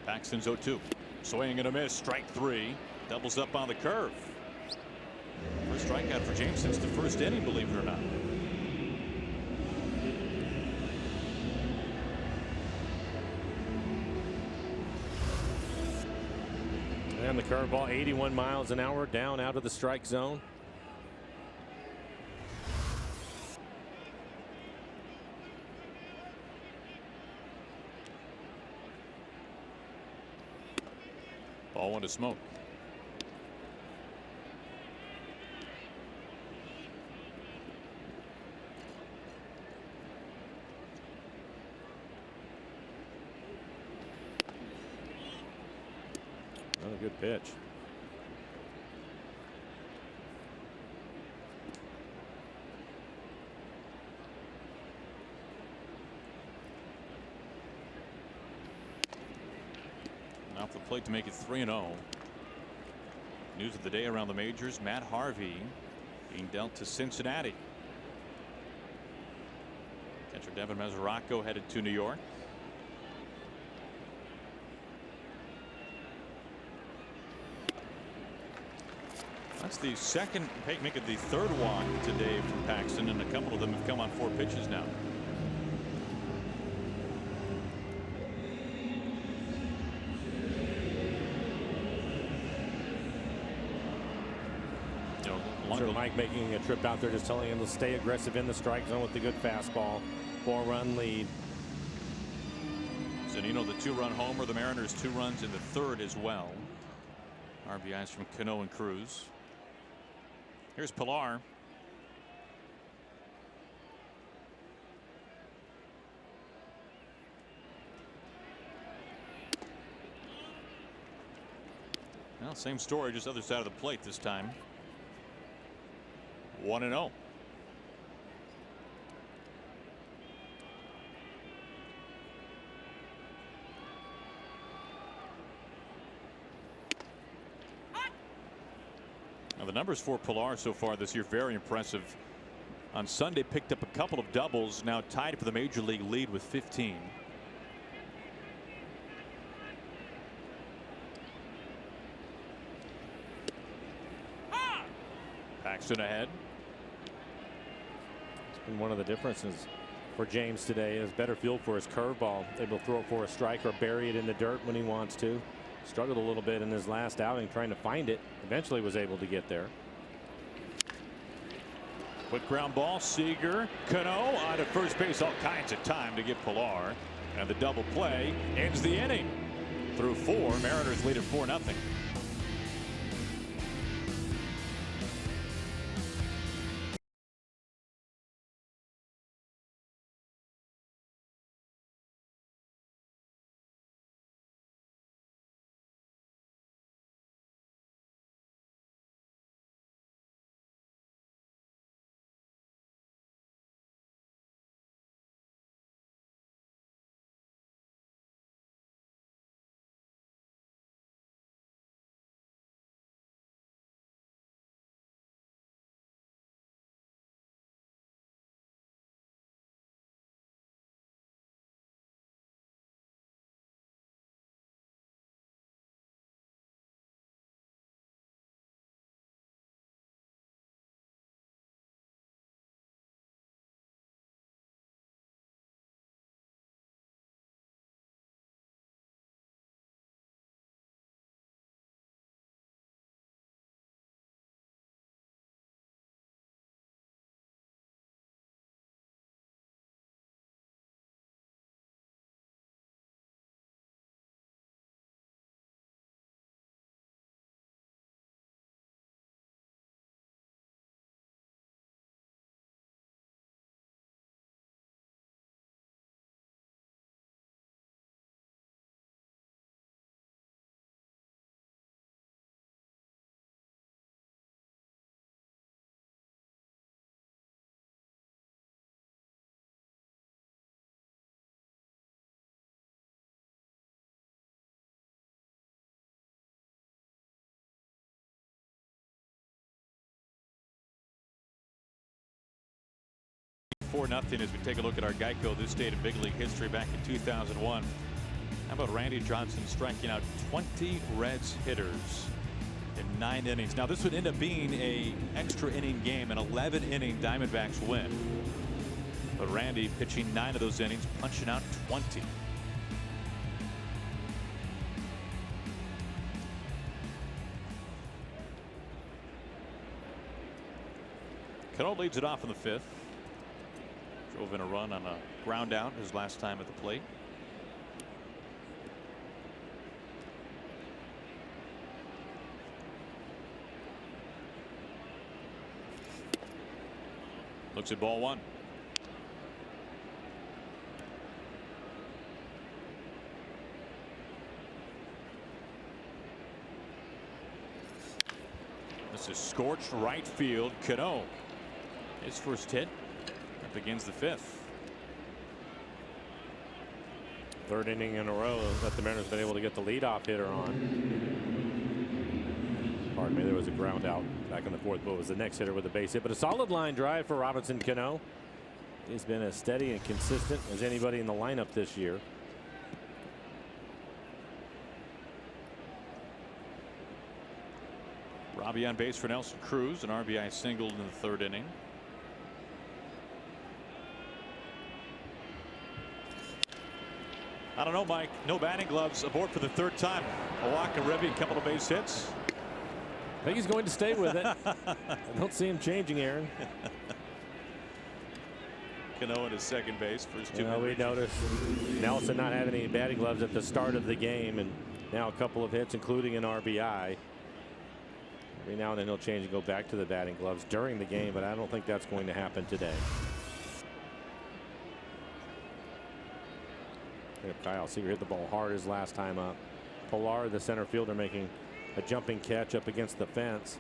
B: Paxton's 0-2. Swing and a miss. Strike 3. Doubles up on the curve. First strikeout for James since the first inning, believe it or not.
A: And the curveball, 81 miles an hour, down out of the strike zone.
B: Ball one to Smoke.
A: Another good pitch.
B: Off the plate to make it 3-0. News of the day around the majors: Matt Harvey being dealt to Cincinnati. Catcher Devin Mesoraco headed to New York. That's the second, make it the third walk today from Paxton, and a couple of them have come on 4 pitches now.
A: Mike making a trip out there, just telling him to stay aggressive in the strike zone with the good fastball. 4-run lead.
B: Zunino, the 2-run homer. The Mariners 2 runs in the third as well. RBIs from Cano and Cruz. Here's Pilar. Well, same story, just other side of the plate this time. 1-0. Now the numbers for Pilar so far this year, very impressive. On Sunday picked up a couple of doubles, now tied for the major league lead with 15. Paxton ahead.
A: It's been one of the differences for James today, is better feel for his curveball, able to throw it for a strike or bury it in the dirt when he wants to. Struggled a little bit in his last outing trying to find it. Eventually was able to get there.
B: Quick ground ball. Seager, Cano out at first base, all kinds of time to get Pilar, and the double play ends the inning. Through 4, Mariners lead at 4-0. Four nothing as we take a look at our Geico this date in big league history back in 2001. How about Randy Johnson striking out 20 Reds hitters in 9 innings? Now this would end up being a extra inning game, an 11-inning Diamondbacks win. But Randy pitching 9 of those innings, punching out 20. Cano leads it off in the 5th. Drove in a run on a ground out his last time at the plate. Looks at ball 1. This is scorched right field. Cano, his first hit. Begins the 5th.
A: Third inning in a row that the Mariners have been able to get the leadoff hitter on. Pardon me, there was a ground out back in the fourth, but it was the next hitter with a base hit. But a solid line drive for Robinson Cano. He's been as steady and consistent as anybody in the lineup this year.
B: Robbie on base for Nelson Cruz, an RBI single in the third inning. I don't know, Mike. No batting gloves aboard for the third time. A walk, a ribby, a couple of base hits.
A: I think he's going to stay with it. I don't see him changing, Aaron.
B: Cano at his second base. First two.
A: We noticed Nelson not having any batting gloves at the start of the game, and now a couple of hits, including an RBI. Every now and then he'll change and go back to the batting gloves during the game, but I don't think that's going to happen today. Kyle Seager hit the ball hard his last time up. Pilar, the center fielder, making a jumping catch up against the fence.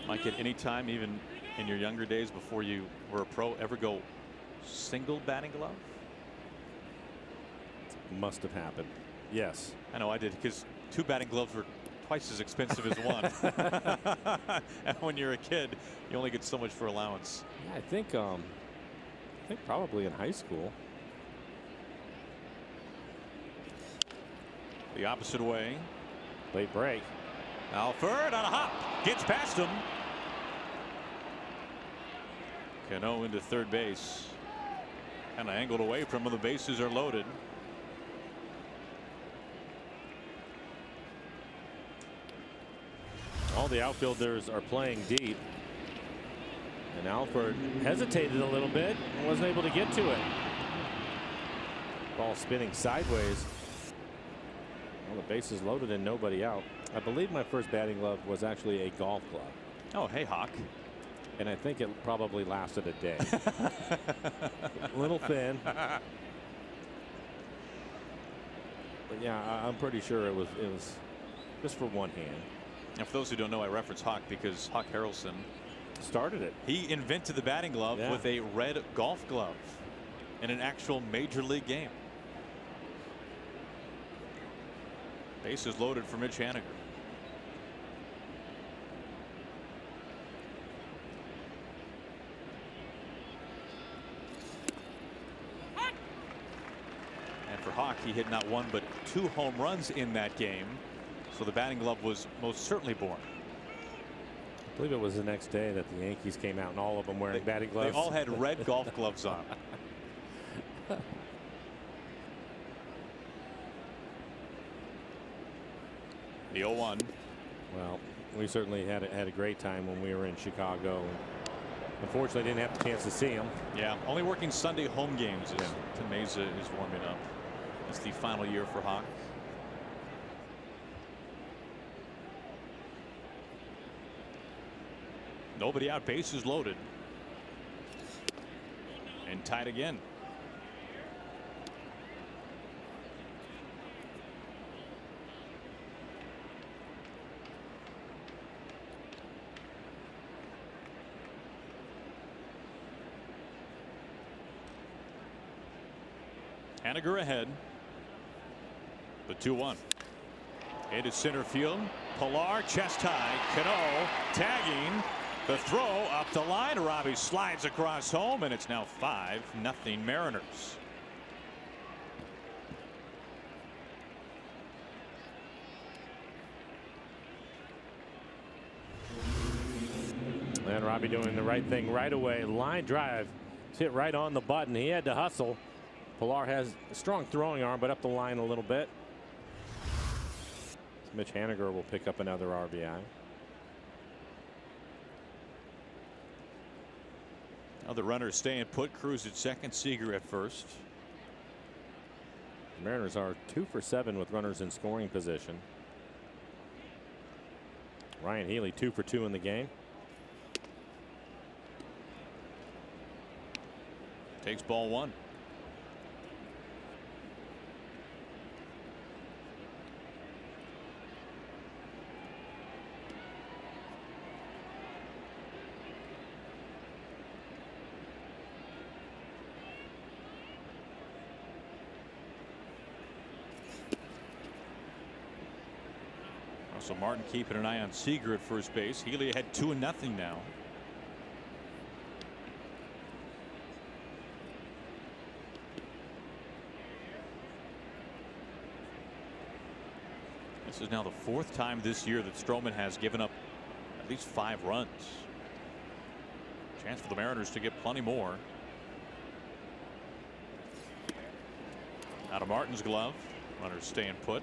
B: Mike, at any time, even in your younger days before you were a pro, ever go single batting glove?
A: Must have happened. Yes.
B: I know I did, because two batting gloves were twice as expensive as one. And when you're a kid, you only get so much for allowance.
A: Yeah, I think probably in high school.
B: The opposite way.
A: Late break.
B: Alford on a hop. Gets past him. Cano into third base. Kind of angled away from him. The bases are loaded.
A: All the outfielders are playing deep. And Alford hesitated a little bit and wasn't able to get to it. Ball spinning sideways. Well, the base is loaded and nobody out. I believe my first batting glove was actually a golf glove.
B: Oh, hey, Hawk.
A: And I think it probably lasted a day. A little thin. But yeah, I'm pretty sure it was just for one hand.
B: And for those who don't know, I reference Hawk because Hawk Harrelson
A: started it.
B: He invented the batting glove with a red golf glove in an actual major league game. Bases loaded for Mitch Haniger. And for Hawk, he hit not one but two home runs in that game. So the batting glove was most certainly born.
A: I believe it was the next day that the Yankees came out and all of them wearing batting gloves.
B: They all had red golf gloves on. The 0-1.
A: Well, we certainly had a great time when we were in Chicago. Unfortunately, didn't have the chance to see him.
B: Yeah, only working Sunday home games as Temeza is warming up. It's the final year for Hawk. Nobody out, bases loaded. And tied again. Haniger ahead. The 2-1. Into center field. Pilar, chest high. Cano tagging. The throw up the line. Robbie slides across home, and it's now 5-0 Mariners.
A: And Robbie doing the right thing right away. Line drive. It's hit right on the button. He had to hustle. Pilar has a strong throwing arm, but up the line a little bit. Mitch Haniger will pick up another RBI.
B: Now the runners staying put. Cruz at second, Seager at first.
A: The Mariners are 2 for 7 with runners in scoring position. Ryan Healy 2 for 2 in the game.
B: Takes ball one. So Martin keeping an eye on Seager at first base. Healy ahead 2-0 now. This is now the 4th time this year that Stroman has given up at least 5 runs. Chance for the Mariners to get plenty more. Out of Martin's glove. Runners staying put.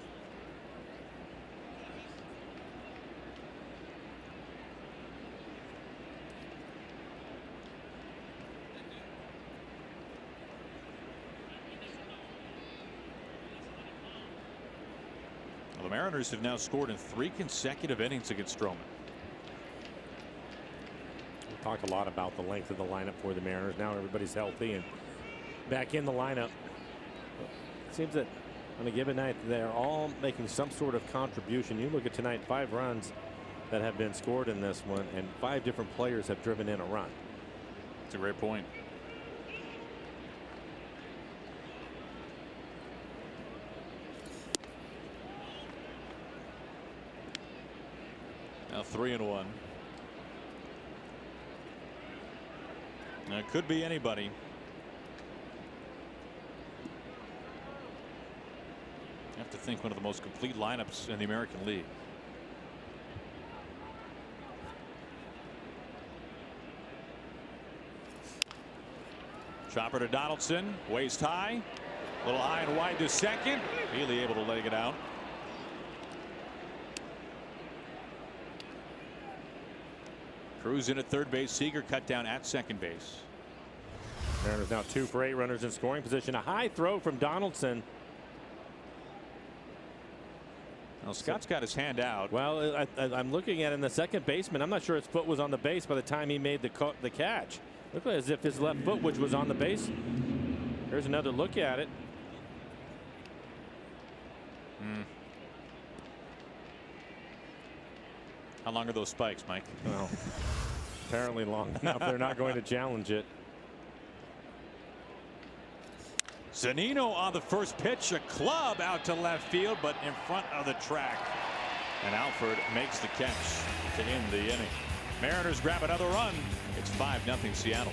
B: Well, the Mariners have now scored in 3 consecutive innings against Stroman.
A: We talk a lot about the length of the lineup for the Mariners. Now everybody's healthy and back in the lineup. It seems that on a given night they're all making some sort of contribution. You look at tonight, 5 runs that have been scored in this one, and 5 different players have driven in a run.
B: That's a great point. Now 3-1. Now it could be anybody. You have to think one of the most complete lineups in the American League. Chopper to Donaldson, waist high, a little high and wide to second. Healy able to leg it out. Cruz in at third base. Seager cut down at second base.
A: Mariners now 2 for 8 runners in scoring position. A high throw from Donaldson.
B: Well, Scott's got his hand out.
A: Well, I'm looking at him, the second baseman. I'm not sure his foot was on the base by the time he made the catch. Looked as if his left foot, which was on the base. Here's another look at it.
B: How long are those spikes, Mike?
A: Well, apparently long enough. They're not going to challenge it.
B: Zunino on the first pitch, a club out to left field, but in front of the track. And Alford makes the catch to end the inning. Mariners grab another run. It's 5-0 Seattle.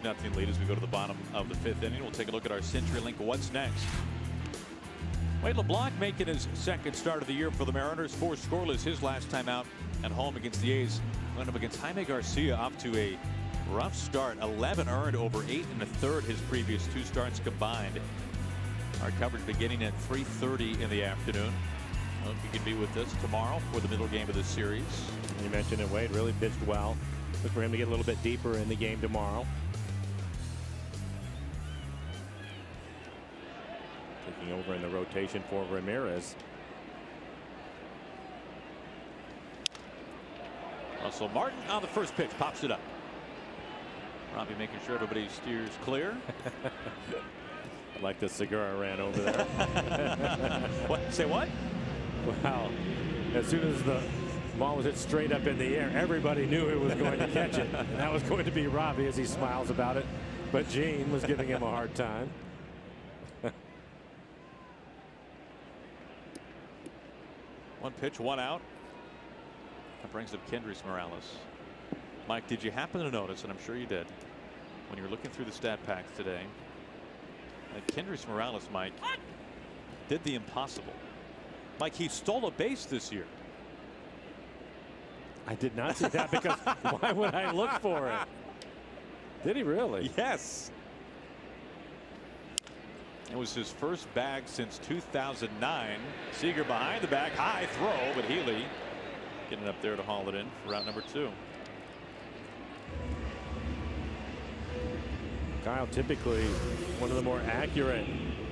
B: Nothing lead as we go to the bottom of the 5th inning. We'll take a look at our CenturyLink What's Next. Wade LeBlanc making his second start of the year for the Mariners. 4 scoreless his last time out at home against the A's. Went up against Jaime Garcia, off to a rough start. 11 earned over 8 1/3 his previous 2 starts combined. Our coverage beginning at 3:30 in the afternoon. Hope you can be with us tomorrow for the middle game of this series.
A: You mentioned it, Wade really pitched well. Look for him to get a little bit deeper in the game tomorrow. Taking over in the rotation for Ramirez.
B: Russell Martin on the first pitch, pops it up. Robbie making sure everybody steers clear.
A: Like the Segura ran over there.
B: What? Say what?
A: Wow. As soon as the ball was hit straight up in the air, everybody knew it was going to catch it. And that was going to be Robbie as he smiles about it. But Gene was giving him a hard time.
B: One pitch, one out. That brings up Kendrys Morales. Mike, did you happen to notice, and I'm sure you did, when you were looking through the stat packs today, that Kendrys Morales, Mike, did the impossible. Mike, he stole a base this year.
A: I did not see that because why would I look for it? Did he really?
B: Yes. It was his first bag since 2009. Seager behind the bag, high throw, but Healy getting up there to haul it in for route number 2.
A: Kyle, typically one of the more accurate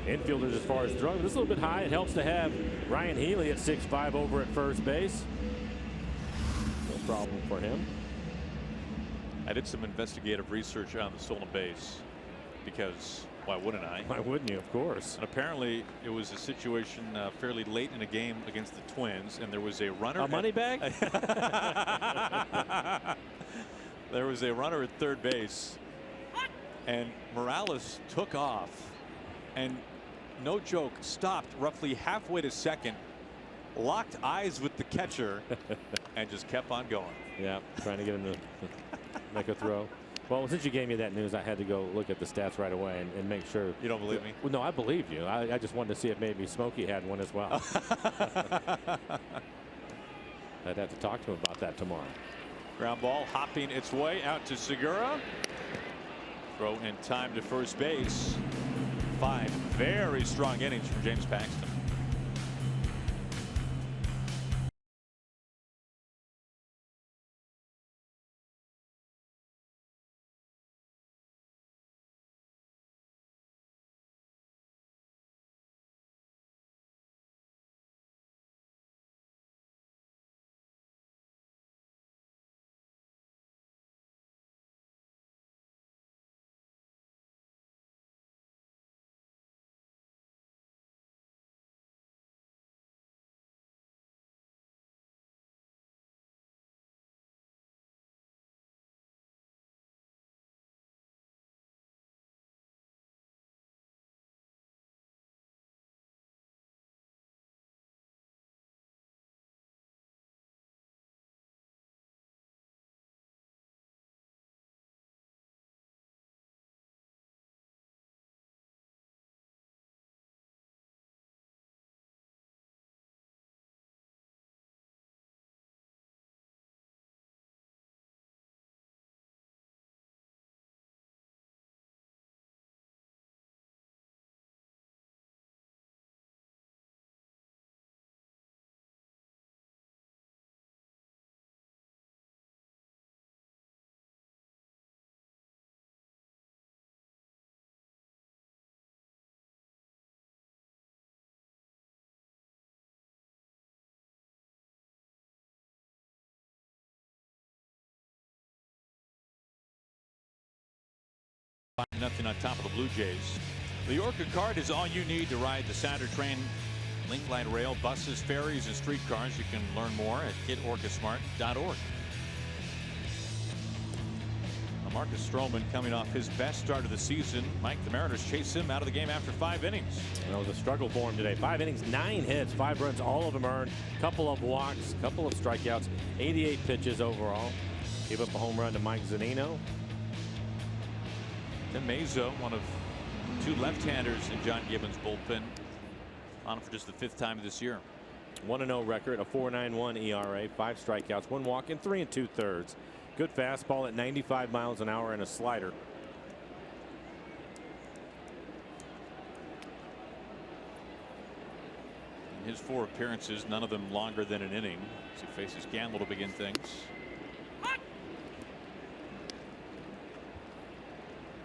A: infielders as far as throwing. This is a little bit high. It helps to have Ryan Healy at 6'5" over at first base. No problem for him.
B: I did some investigative research on the stolen base because why wouldn't I?
A: Why wouldn't you? Of course.
B: And apparently it was a situation fairly late in a game against the Twins, and there was a runner.
A: A money bag?
B: There was a runner at third base, and Morales took off and, no joke, stopped roughly halfway to second, locked eyes with the catcher, and just kept on going.
A: Yeah, trying to get him to make a throw. Well, since you gave me that news, I had to go look at the stats right away and make sure.
B: You don't believe me?
A: Well, no, I believe you. I just wanted to see if maybe Smokey had one as well. I'd have to talk to him about that tomorrow.
B: Ground ball hopping its way out to Segura. Throw in time to first base. 5 very strong innings from James Paxton. Nothing on top of the Blue Jays. The Orca card is all you need to ride the Saturn train, Link Light Rail, buses, ferries, and streetcars. You can learn more at getorcasmart.org. Marcus Stroman coming off his best start of the season. Mike, the Mariners chase him out of the game after 5 innings.
A: That was a struggle for him today. 5 innings, 9 hits, 5 runs, all of them earned. Couple of walks, couple of strikeouts, 88 pitches overall. Gave up a home run to Mike Zunino.
B: Tim Mazzo, one of 2 left-handers in John Gibbons' bullpen, on for just the 5th time this year.
A: 1-0 record, a 4.91 ERA, 5 strikeouts, 1 walk, and 3 2/3. Good fastball at 95 miles an hour and a slider.
B: In his 4 appearances, none of them longer than an inning, as he faces Gamble to begin things.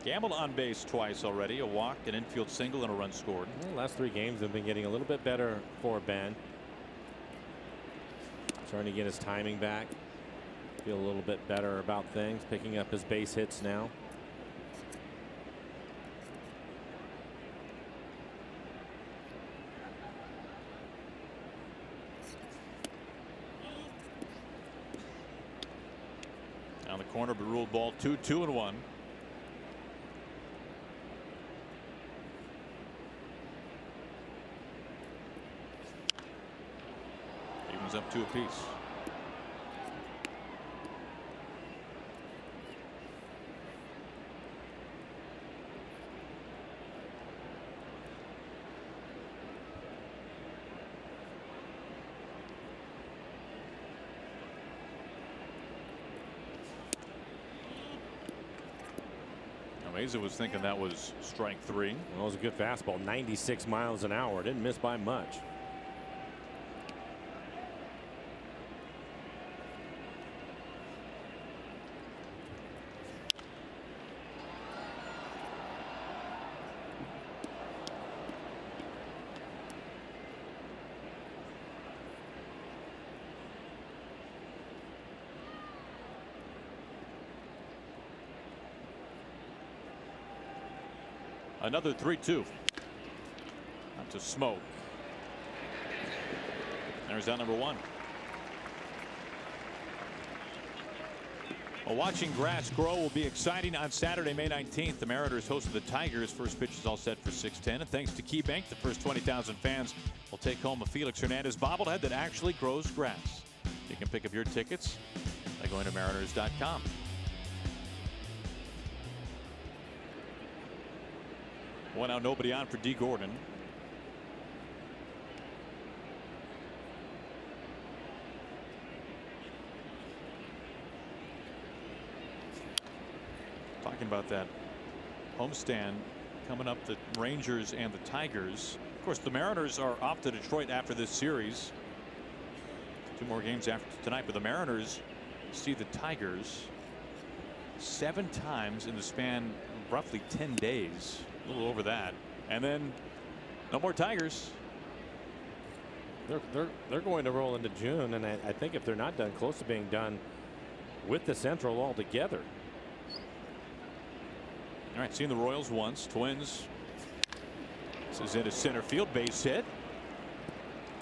B: Gamble on base twice already, a walk, an infield single, and a run scored.
A: Well, last 3 games have been getting a little bit better for Ben. Trying to get his timing back. Feel a little bit better about things, picking up his base hits now.
B: corner, but ruled ball 2, 2-1. Evens up 2 apiece. Mesa was thinking that was strike 3.
A: Well, it was a good fastball, 96 miles an hour. Didn't miss by much.
B: Another 3-2. Up to Smoke. There's out number 1. Well, watching grass grow will be exciting on Saturday, May 19th. The Mariners host the Tigers. First pitch is all set for 6:10. And thanks to KeyBank, the first 20,000 fans will take home a Felix Hernandez bobblehead that actually grows grass. You can pick up your tickets by going to Mariners.com. 1 out, nobody on for D. Gordon. Talking about that homestand coming up, the Rangers and the Tigers. Of course, the Mariners are off to Detroit after this series. 2 more games after tonight, but the Mariners see the Tigers 7 times in the span of roughly 10 days. A little over that, and then no more Tigers.
A: They're going to roll into June, and I think if they're not done, close to being done with the Central altogether.
B: All right, seen the Royals once. Twins. This is into center field, base hit.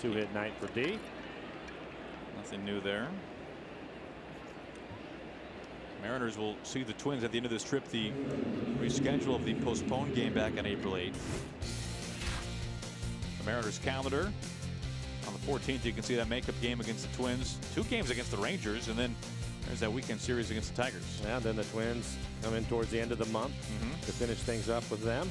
A: 2-hit night for D.
B: Nothing new there. Mariners will see the Twins at the end of this trip. The reschedule of the postponed game back on April 8th. The Mariners calendar on the 14th. You can see that makeup game against the Twins. 2 games against the Rangers, and then there's that weekend series against the Tigers.
A: And then the Twins come in towards the end of the month to finish things up with them.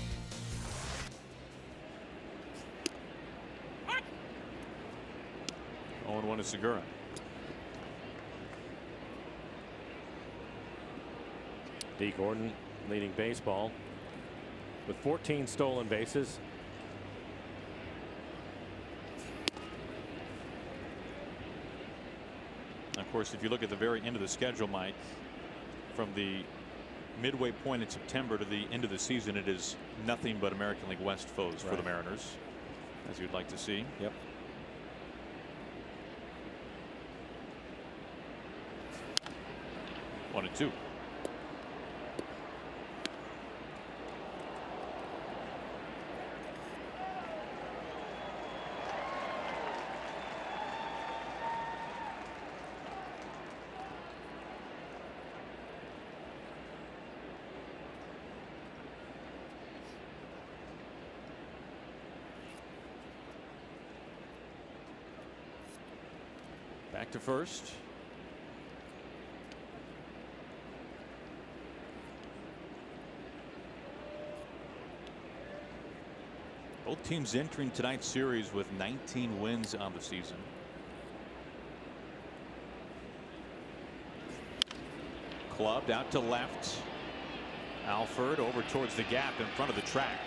B: Oh, 0-1 is Segura.
A: D. Gordon leading baseball with 14 stolen bases.
B: Of course, if you look at the very end of the schedule, Mike, from the midway point in September to the end of the season, it is nothing but American League West foes for the Mariners, as you'd like to see.
A: Yep.
B: One and 2. Back to first. Both teams entering tonight's series with 19 wins on the season. Clubbed out to left. Alford over towards the gap in front of the track.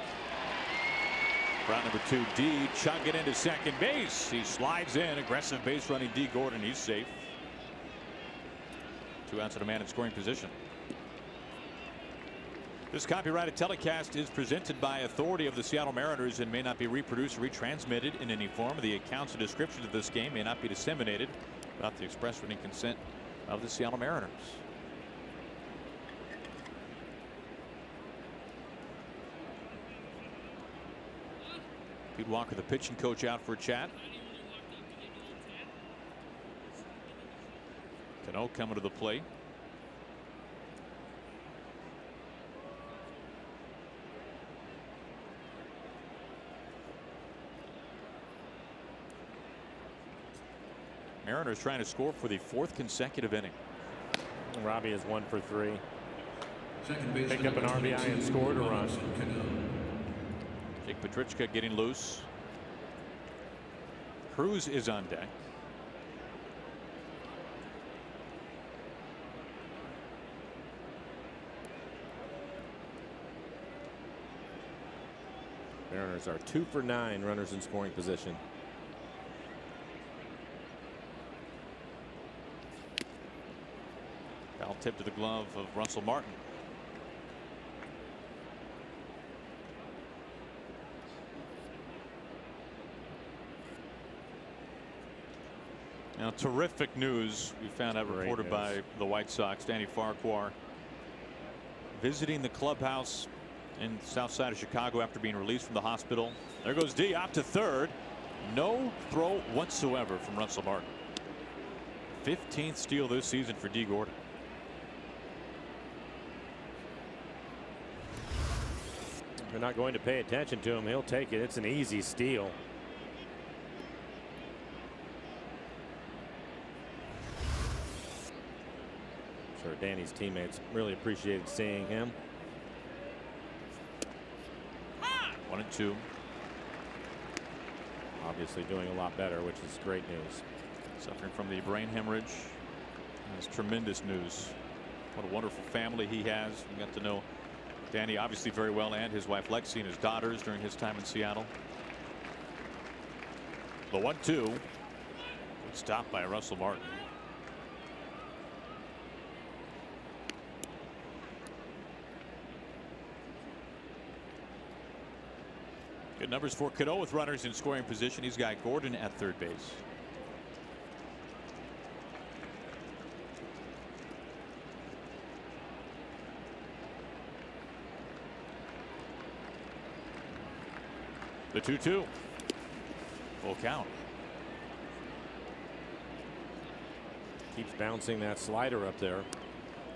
B: Round number 2, D chugging into second base. He slides in. Aggressive base running D. Gordon. He's safe. 2 outs and a man in scoring position. This copyrighted telecast is presented by authority of the Seattle Mariners and may not be reproduced or retransmitted in any form. The accounts and descriptions of this game may not be disseminated without the express written consent of the Seattle Mariners. Pete Walker, the pitching coach, out for a chat. Cano coming to the plate. Mariners trying to score for the 4th consecutive inning.
A: Robbie is 1 for 3. Picked up an RBI and scored a run.
B: Jake Petrichka getting loose. Cruz is on deck.
A: Mariners are 2 for 9 runners in scoring position.
B: Foul tip to the glove of Russell Martin. Now, terrific news we found out, reported by the White Sox. Danny Farquhar visiting the clubhouse in the south side of Chicago after being released from the hospital. There goes D out to third. No throw whatsoever from Russell Martin. 15th steal this season for D. Gordon.
A: They're not going to pay attention to him. He'll take it. It's an easy steal. Sure, Danny's teammates really appreciated seeing him.
B: 1-2.
A: Obviously doing a lot better, which is great news.
B: Suffering from the brain hemorrhage. That's tremendous news. What a wonderful family he has. We got to know Danny obviously very well, and his wife Lexi and his daughters during his time in Seattle. The 1-2. Good stop by Russell Martin. Good numbers for Cano with runners in scoring position. He's got Gordon at third base. The 2-2. Full count.
A: Keeps bouncing that slider up there.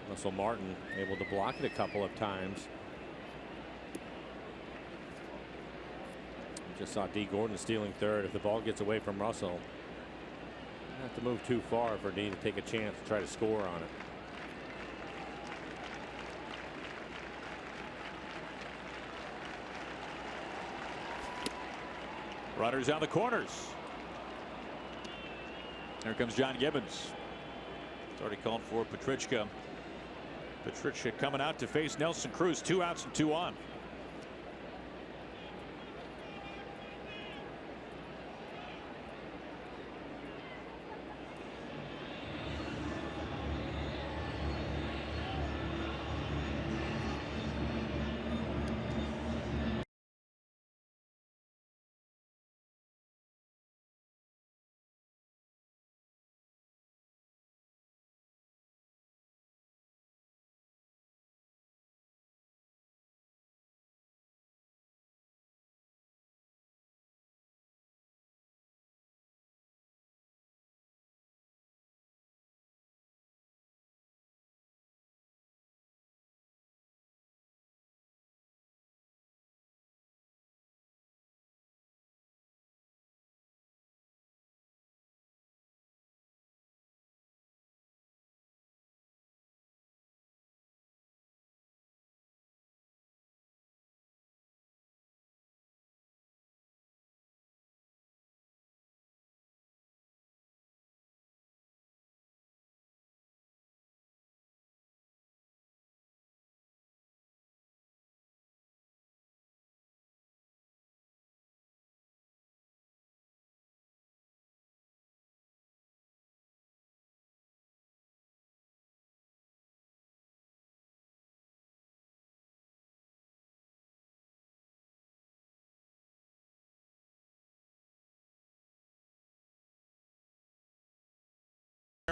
A: Russell Martin able to block it a couple of times. Just saw D. Gordon stealing third. If the ball gets away from Russell, you have to move too far for D to take a chance to try to score on it.
B: Runners on the corners. Here comes John Gibbons. It's already called for Petrichka. Petrichka coming out to face Nelson Cruz. 2 outs and 2 on.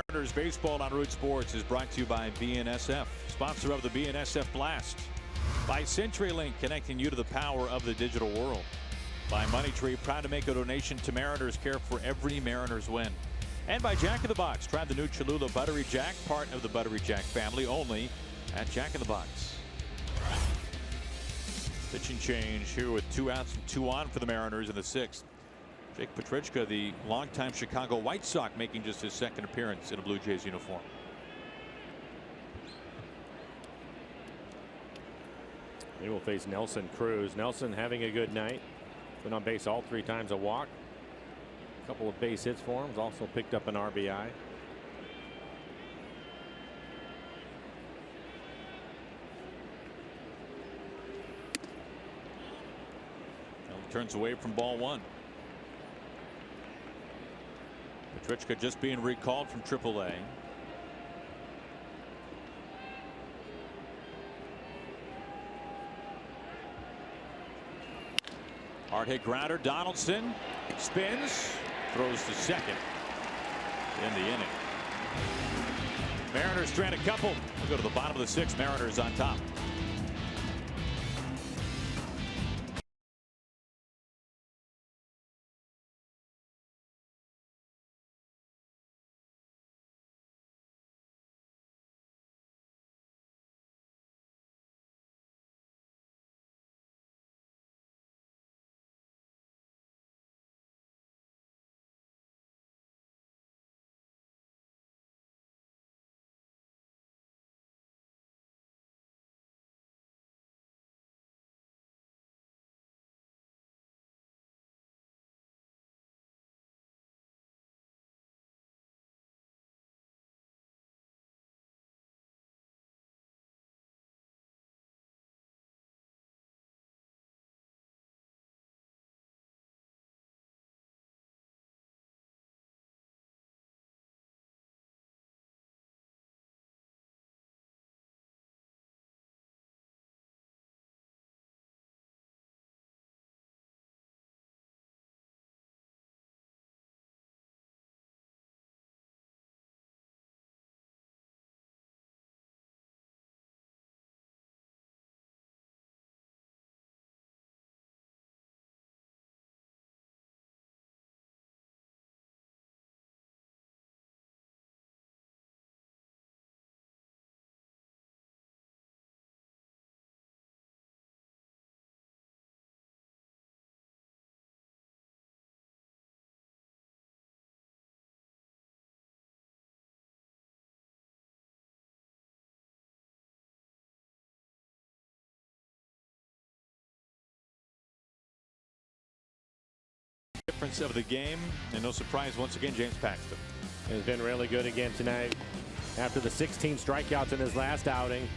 B: Mariners baseball on Root Sports is brought to you by BNSF, sponsor of the BNSF Blast. By CenturyLink, connecting you to the power of the digital world. By Money Tree, proud to make a donation to Mariners Care for every Mariners win. And by Jack in the Box, try the new Cholula Buttery Jack, part of the Buttery Jack family, only at Jack in the Box. Pitch and change here with 2 outs and 2 on for the Mariners in the 6th. Jake Petrichka, the longtime Chicago White Sox, making just his second appearance in a Blue Jays uniform.
A: They will face Nelson Cruz. Nelson having a good night. Been on base all 3 times, a walk. A couple of base hits for him. He's also picked up an RBI.
B: Turns away from ball 1. Petrichka just being recalled from AAA. Hard hit grounder. Donaldson spins, throws to second in the inning. Mariners strand a couple. We'll go to the bottom of the 6th. Mariners on top. Difference of the game, and no surprise once again, James Paxton
A: has been really good again tonight. After the 16 strikeouts in his last outing,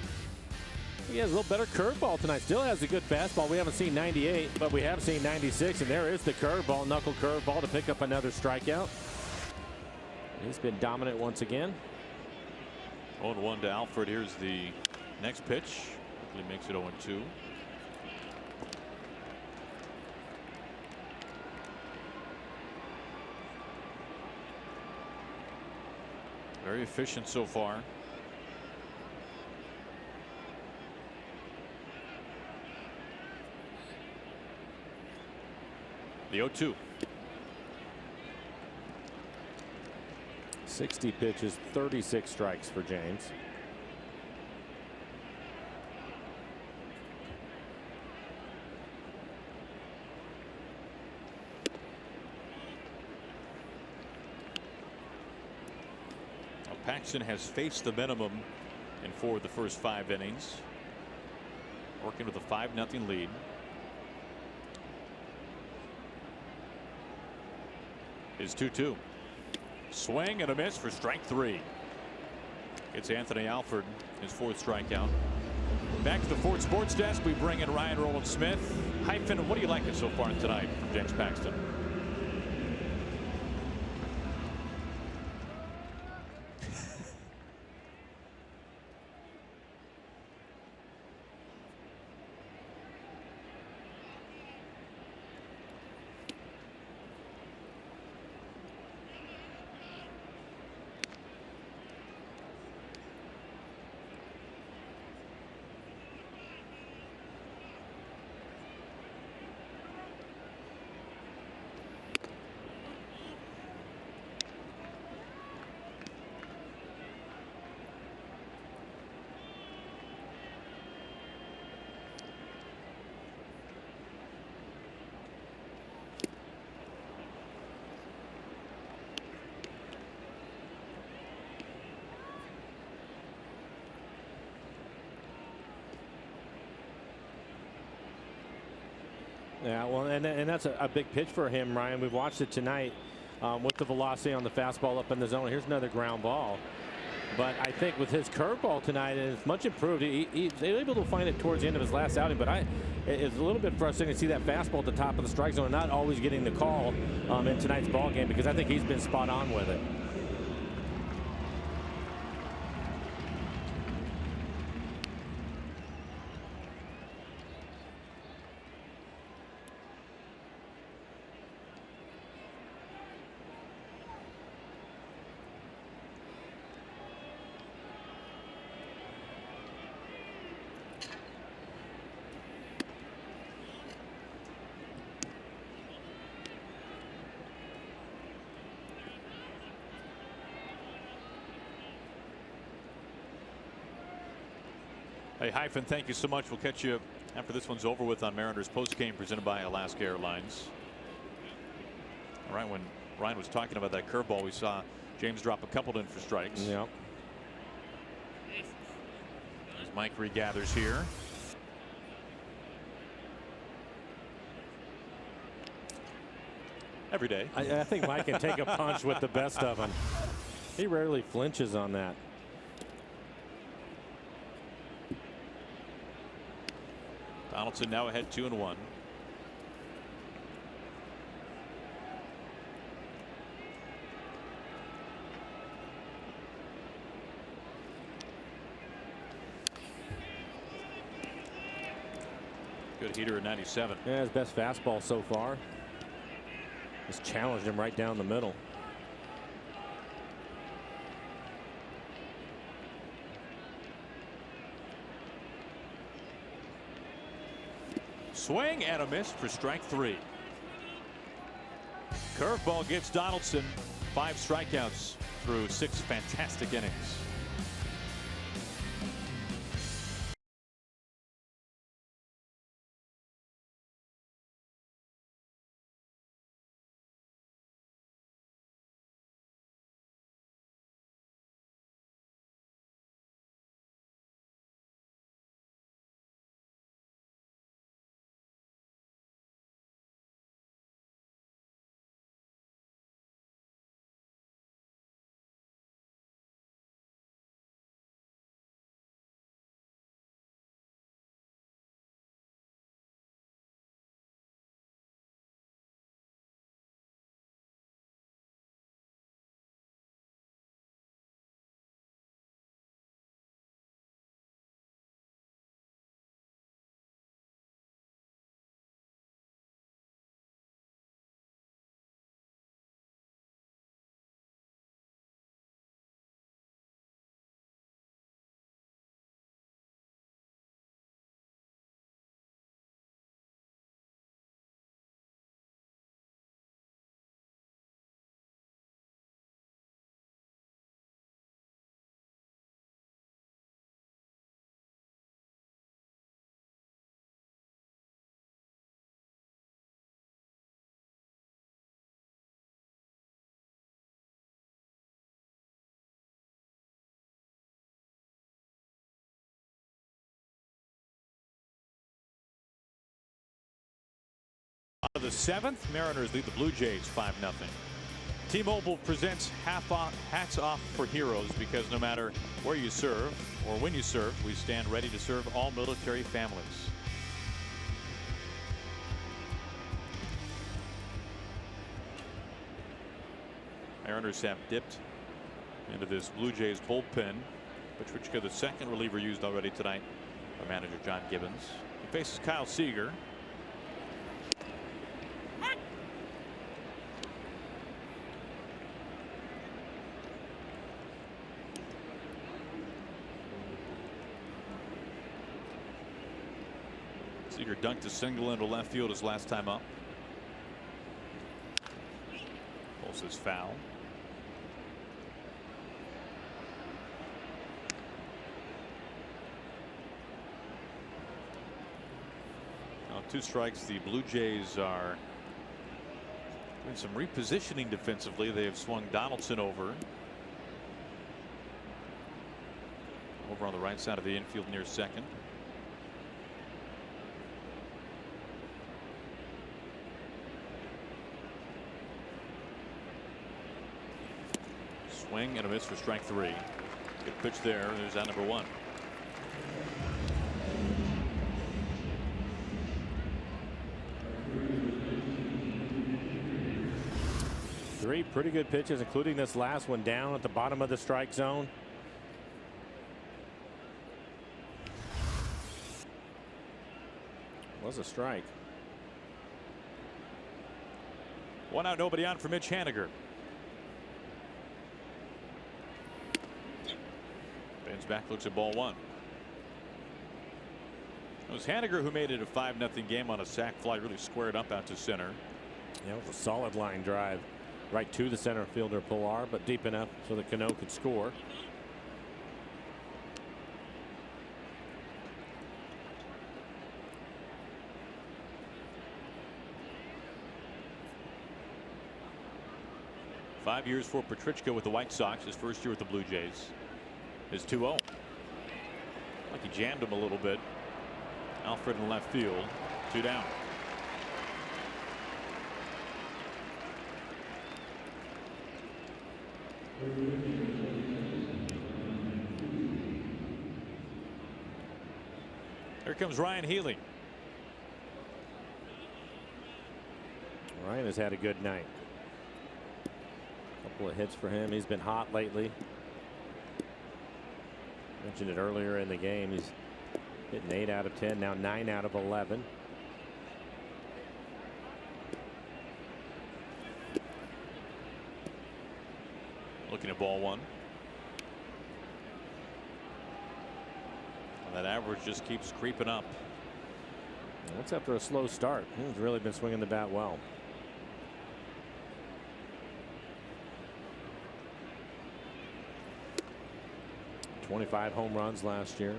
A: he has a little better curveball tonight. Still has a good fastball. We haven't seen 98, but we have seen 96, and there is the curveball, knuckle curveball to pick up another strikeout. He's been dominant once again.
B: 0-1 to Alfred. Here's the next pitch. Quickly makes it 0-2. Very efficient so far. The 0-2.
A: 60 pitches, 36 strikes for James.
B: Paxton has faced the minimum in 4 of the first 5 innings. Working with a 5-0 lead. Is 2-2. Swing and a miss for strike 3. It's Anthony Alford, his 4th strikeout. Back to the Ford Sports Desk, we bring in Ryan Rowland-Smith. Hyphen, what do you like it so far tonight from James Paxton?
A: Yeah, well, and that's a big pitch for him, Ryan. We've watched it tonight with the velocity on the fastball up in the zone. Here's another ground ball. But I think with his curveball tonight, it's much improved. He's able to find it towards the end of his last outing. But it's a little bit frustrating to see that fastball at the top of the strike zone, not always getting the call in tonight's ball game, because I think he's been spot on with it.
B: Hey, Hyphen, thank you so much. We'll catch you after this one's over with on Mariners postgame presented by Alaska Airlines. All right, when Ryan was talking about that curveball, we saw James drop a couple in for strikes.
A: Yep.
B: As Mike regathers here. Every day.
A: I think Mike can take a punch with the best of them. He rarely flinches on that.
B: Donaldson now ahead 2-1. Good heater at 97.
A: Yeah, his best fastball so far. Just challenged him right down the middle.
B: Swing and a miss for strike 3. Curveball gets Donaldson 5 strikeouts through 6 fantastic innings. Of the 7th, Mariners lead the Blue Jays 5-0. T-Mobile presents hats off for heroes, because no matter where you serve or when you serve, we stand ready to serve all military families. Mariners have dipped into this Blue Jays bullpen. Petrichka, the second reliever used already tonight by manager John Gibbons. He faces Kyle Seager. Seager dunked a single into left field his last time up. Pulls his foul. Now 2 strikes. The Blue Jays are doing some repositioning defensively. They have swung Donaldson over on the right side of the infield near second. Swing and a miss for strike 3. Good pitch there. There's out number 1.
A: Three pretty good pitches, including this last one down at the bottom of the strike zone. Was a strike.
B: 1 out, nobody on for Mitch Haniger. Bends back, looks at ball 1. It was Haniger who made it a 5-0 game on a sac fly, really squared up out to center.
A: Yeah, it was a solid line drive right to the center fielder Pilar, but deep enough so that Cano could score.
B: Five years for Petrichka with the White Sox. His first year with the Blue Jays. His 2-0. Like he jammed him a little bit. Manfred in left field. 2 down. Here comes Ryan Healy.
A: Ryan has had a good night. Couple of hits for him. He's been hot lately. Mentioned it earlier in the game. He's hitting 8 out of 10, now 9 out of 11.
B: Looking at ball 1. And that average just keeps creeping up.
A: That's after a slow start. He's really been swinging the bat well. '25 home runs last year.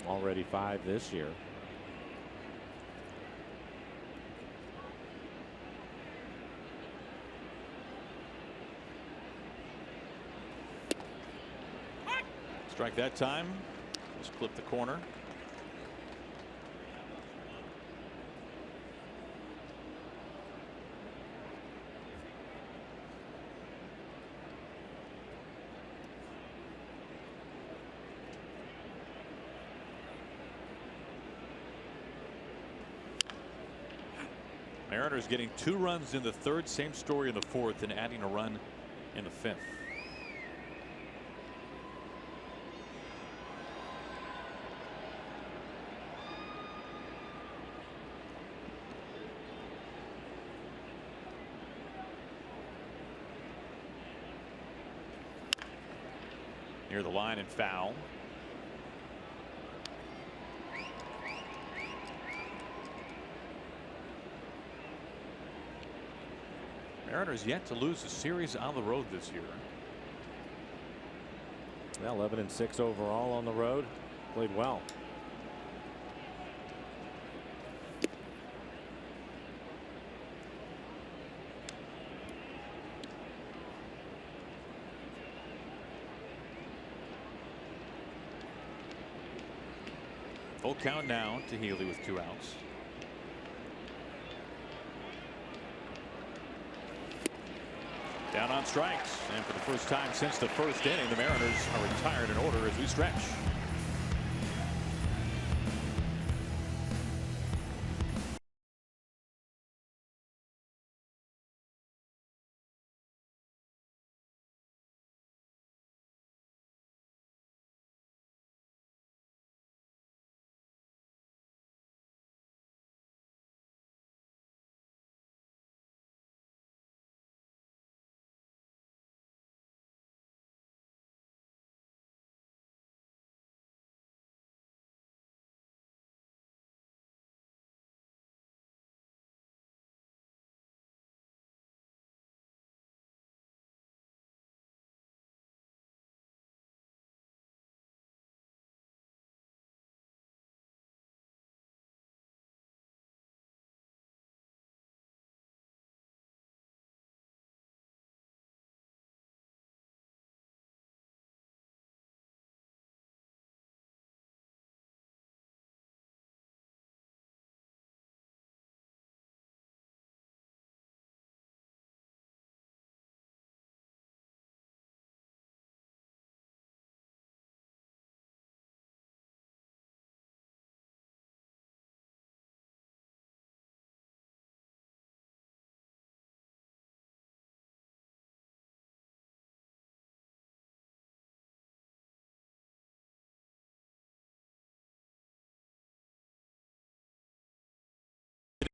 A: Already 5 this year.
B: Strike that time. Just clip the corner. Mariners getting 2 runs in the 3rd, same story in the 4th, and adding a run in the 5th. Near the line and foul. Mariners yet to lose a series on the road this year.
A: Well, 11-6 overall on the road. Played well.
B: Full count now to Healy with 2 outs. Down on strikes, and for the first time since the 1st inning, the Mariners are retired in order as we stretch.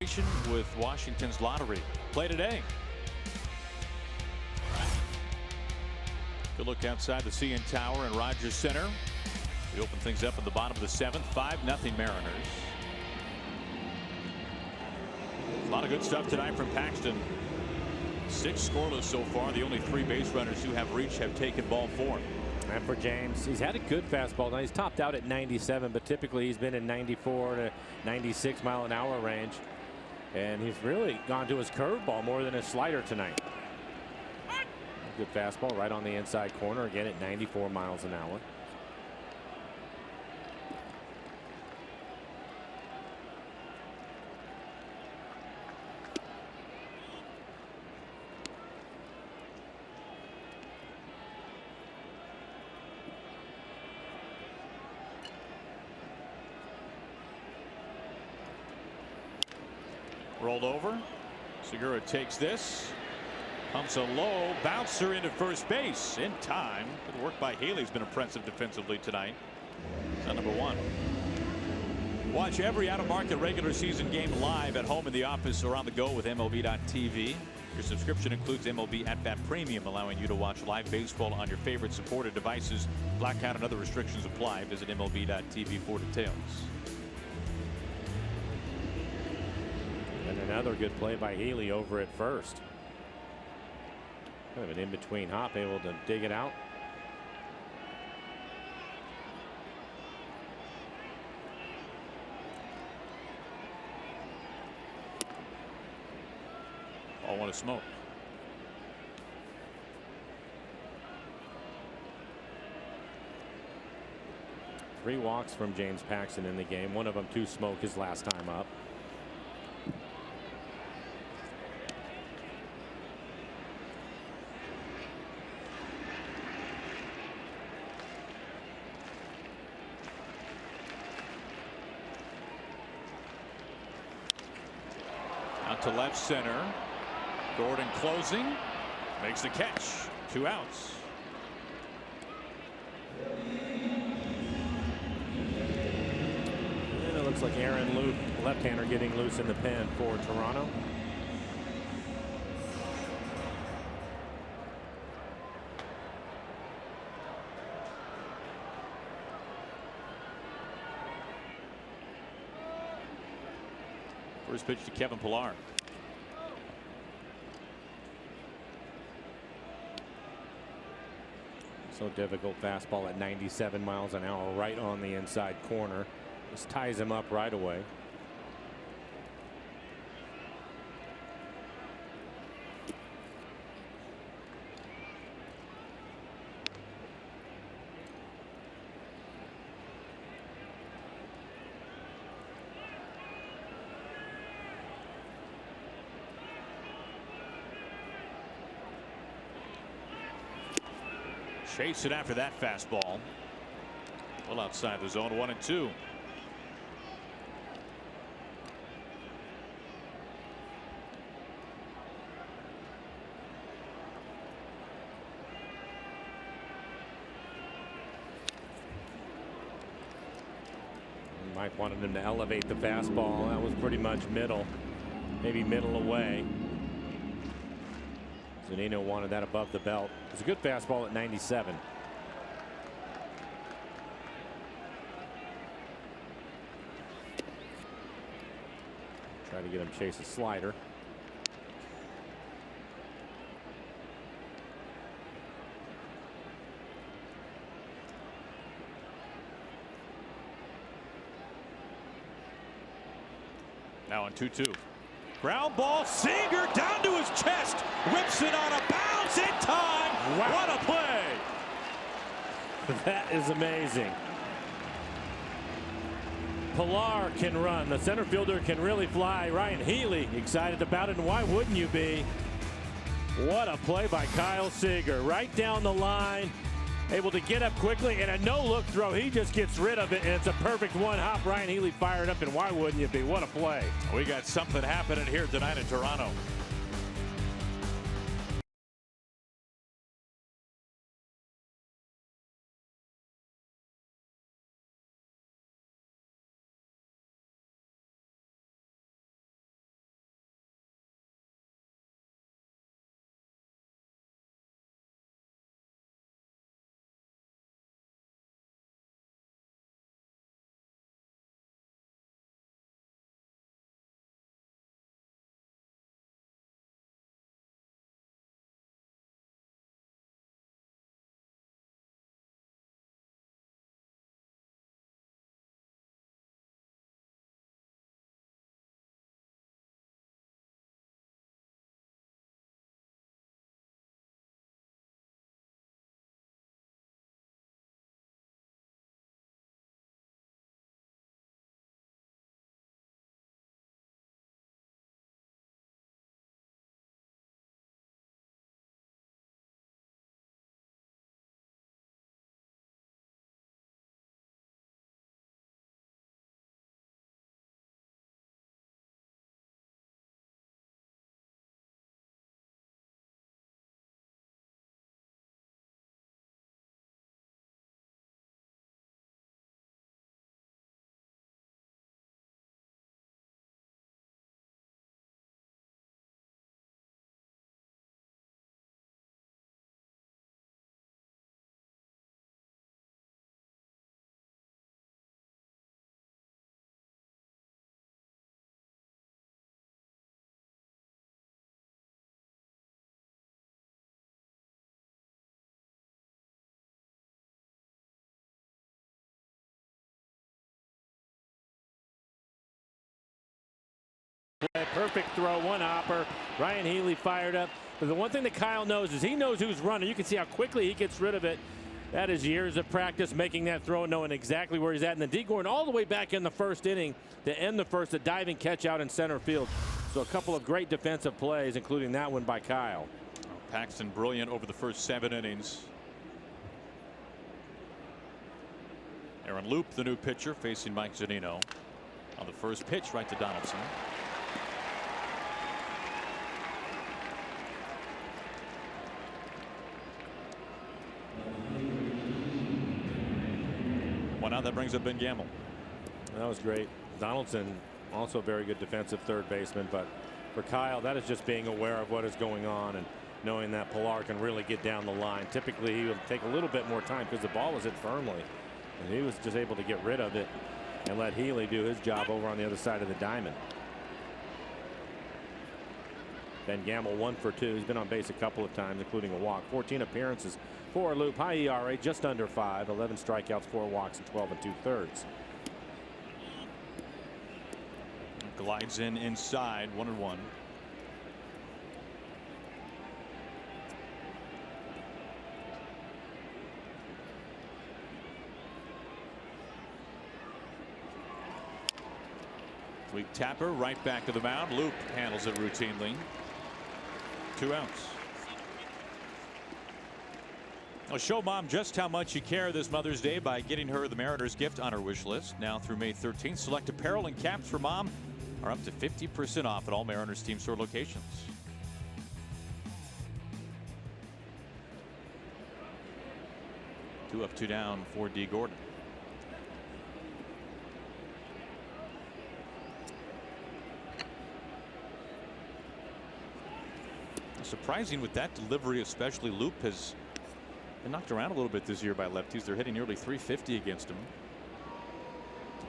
B: association with Washington's lottery. Play today. Good look outside the CN Tower and Rogers Center. We open things up in the bottom of the 7th. 5-0 Mariners. A lot of good stuff tonight from Paxton. 6 scoreless so far. The only 3 base runners who have reached have taken ball 4.
A: And for James, he's had a good fastball. Now he's topped out at 97, but typically he's been in 94 to 96 mile-an-hour range. And he's really gone to his curveball more than his slider tonight. Good fastball right on the inside corner again at 94 miles an hour.
B: Rolled over. Segura takes this. Pumps a low bouncer into first base in time. Good work by Healy. Has been impressive defensively tonight. That's number 1. Watch every out-of-market regular season game live at home, in the office, or on the go with MLB.tv. Your subscription includes MLB At Bat Premium, allowing you to watch live baseball on your favorite supported devices. Blackout and other restrictions apply. Visit MLB.tv for details.
A: And another good play by Healy over at first. Kind of an in-between hop, able to dig it out.
B: All want to smoke.
A: Three walks from James Paxton in the game. One of them 2 smoke his last time up.
B: Out to left center. Gordon closing. Makes the catch. 2 outs.
A: And it looks like Aaron Luke, left-hander, getting loose in the pen for Toronto.
B: First pitch to Kevin Pillar.
A: So difficult fastball at 97 miles an hour right on the inside corner. Just ties him up right away.
B: Chase it after that fastball. Well outside the zone. 1-2.
A: Mike wanted him to elevate the fastball. That was pretty much middle, maybe middle away. Zunino wanted that above the belt. It's a good fastball at 97. Try to get him chase a slider.
B: Now on 2-2. Ground ball. Seager down to his chest. Whips it on a bounce in time. Wow. What a play.
A: That is amazing. Pillar can run. The center fielder can really fly. Ryan Healy excited about it, and why wouldn't you be? What a play by Kyle Seager. Right down the line. Able to get up quickly, and a no-look throw. He just gets rid of it, and it's a perfect one-hop. Ryan Healy fired up, and why wouldn't you be? What a play.
B: We got something happening here tonight in Toronto.
A: play. Perfect throw, one hopper. Ryan Healy fired up. But the one thing that Kyle knows is he knows who's running. You can see how quickly he gets rid of it. That is years of practice making that throw, knowing exactly where he's at. And then D. Gordon all the way back in the first inning to end the first, a diving catch out in center field. So a couple of great defensive plays, including that one by Kyle.
B: Paxton brilliant over the first 7 innings. Aaron Loop, the new pitcher, facing Mike Zunino. On the first pitch, right to Donaldson. One out. That brings up Ben Gamble.
A: That was great. Donaldson, also a very good defensive third baseman, but for Kyle, that is just being aware of what is going on and knowing that Pilar can really get down the line. Typically, he would take a little bit more time because the ball was hit firmly, and he was just able to get rid of it and let Healy do his job over on the other side of the diamond. Ben Gamble 1 for 2. He's been on base a couple of times, including a walk. 14 appearances for Loop. High ERA, just under 5. 11 strikeouts, 4 walks, and 12 2/3.
B: Glides in inside, 1-1. Weak tapper right back to the mound. Loop handles it routinely. 2 outs. Well, show mom just how much you care this Mother's Day by getting her the Mariners gift on her wish list. Now through May 13th, select apparel and caps for mom are up to 50% off at all Mariners team store locations. Two up, 2 down for D. Gordon. Surprising with that delivery, especially. Loop has been knocked around a little bit this year by lefties. They're hitting nearly 350 against him.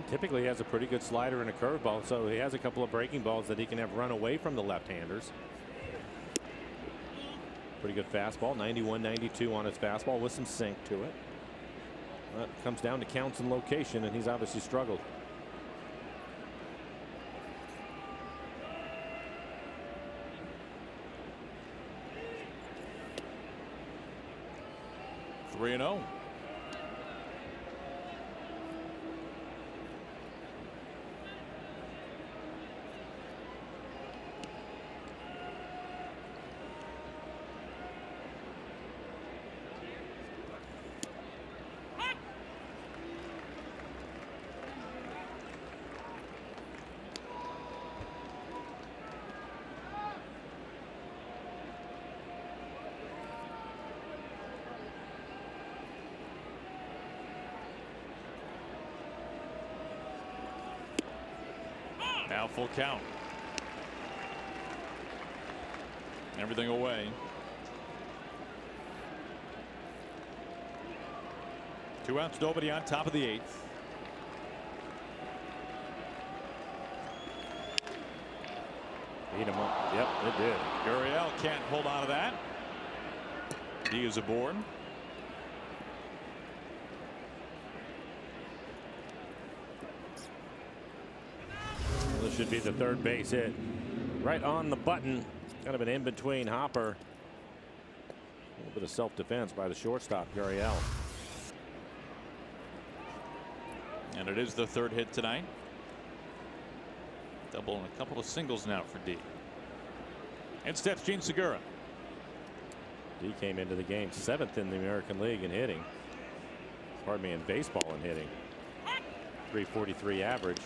A: Typically, he has a pretty good slider and a curveball, so he has a couple of breaking balls that he can have run away from the left-handers. Pretty good fastball, 91-92 on his fastball with some sink to it. That comes down to counts and location, and he's obviously struggled.
B: Three and 0. Now full count. Everything away. 2 outs, nobody on, top of the 8th.
A: Beat him up. Yep, it did.
B: Gurriel can't hold on to that. He is aboard.
A: This should be the third base hit. Right on the button. Kind of an in-between hopper. A little bit of self-defense by the shortstop, Gurriel.
B: And it is the 3rd hit tonight. Double and a couple of singles now for D. And steps Gene Segura.
A: D came into the game 7th in the American League in hitting. Pardon me, in baseball in hitting. 343 average.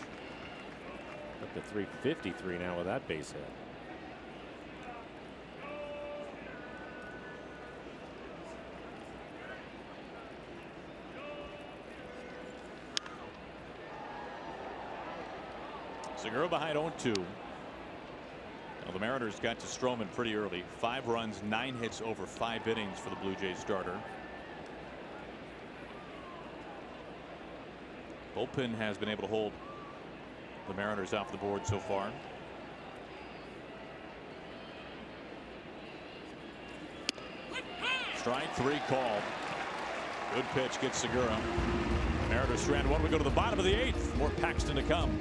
A: Up to 353 now with that base hit.
B: Segura behind 0-2. Well, the Mariners got to Stroman pretty early. 5 runs, 9 hits over 5 innings for the Blue Jays starter. Bullpen has been able to hold the Mariners off the board so far. Strike 3 called. Good pitch gets Segura. Mariners strand 1. We go to the bottom of the 8th. More Paxton to come.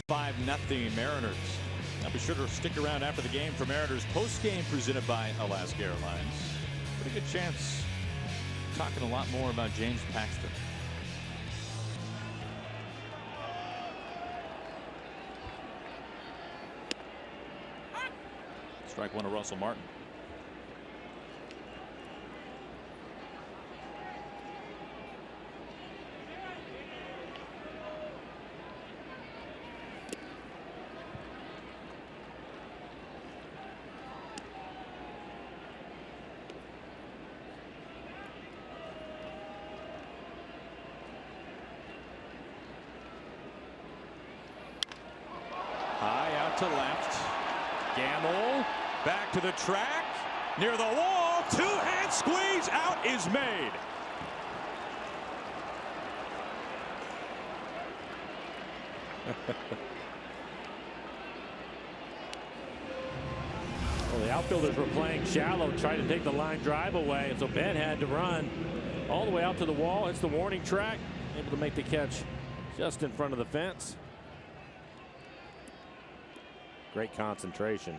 B: 5-0 Mariners. Now be sure to stick around after the game for Mariners post-game presented by Alaska Airlines. Pretty good chance talking a lot more about James Paxton. Strike one to Russell Martin. High out to left. Gamble back to the track. Near the wall. Two-hand squeeze. Out is made.
A: Well, the outfielders were playing shallow, trying to take the line drive away, and so Ben had to run all the way out to the wall. It's the warning track. Able to make the catch just in front of the fence. Great concentration.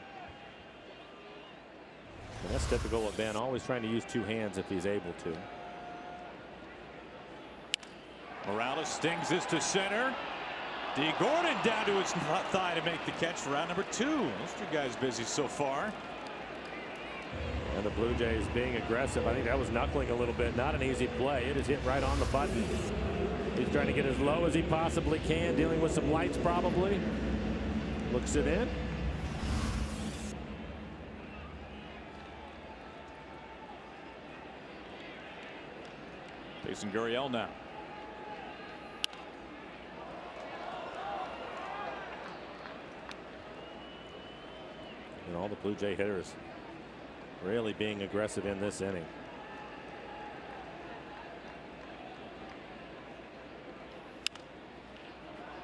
A: And that's typical of Ben, always trying to use two hands if he's able to.
B: Morales stings this to center. D. Gordon down to his thigh to make the catch for round number 2. Those two guys busy so far.
A: And the Blue Jays being aggressive. I think that was knuckling a little bit. Not an easy play. It is hit right on the button. He's trying to get as low as he possibly can, dealing with some lights probably. Looks it in.
B: Facing Gurriel now.
A: And all the Blue Jay hitters really being aggressive in this inning.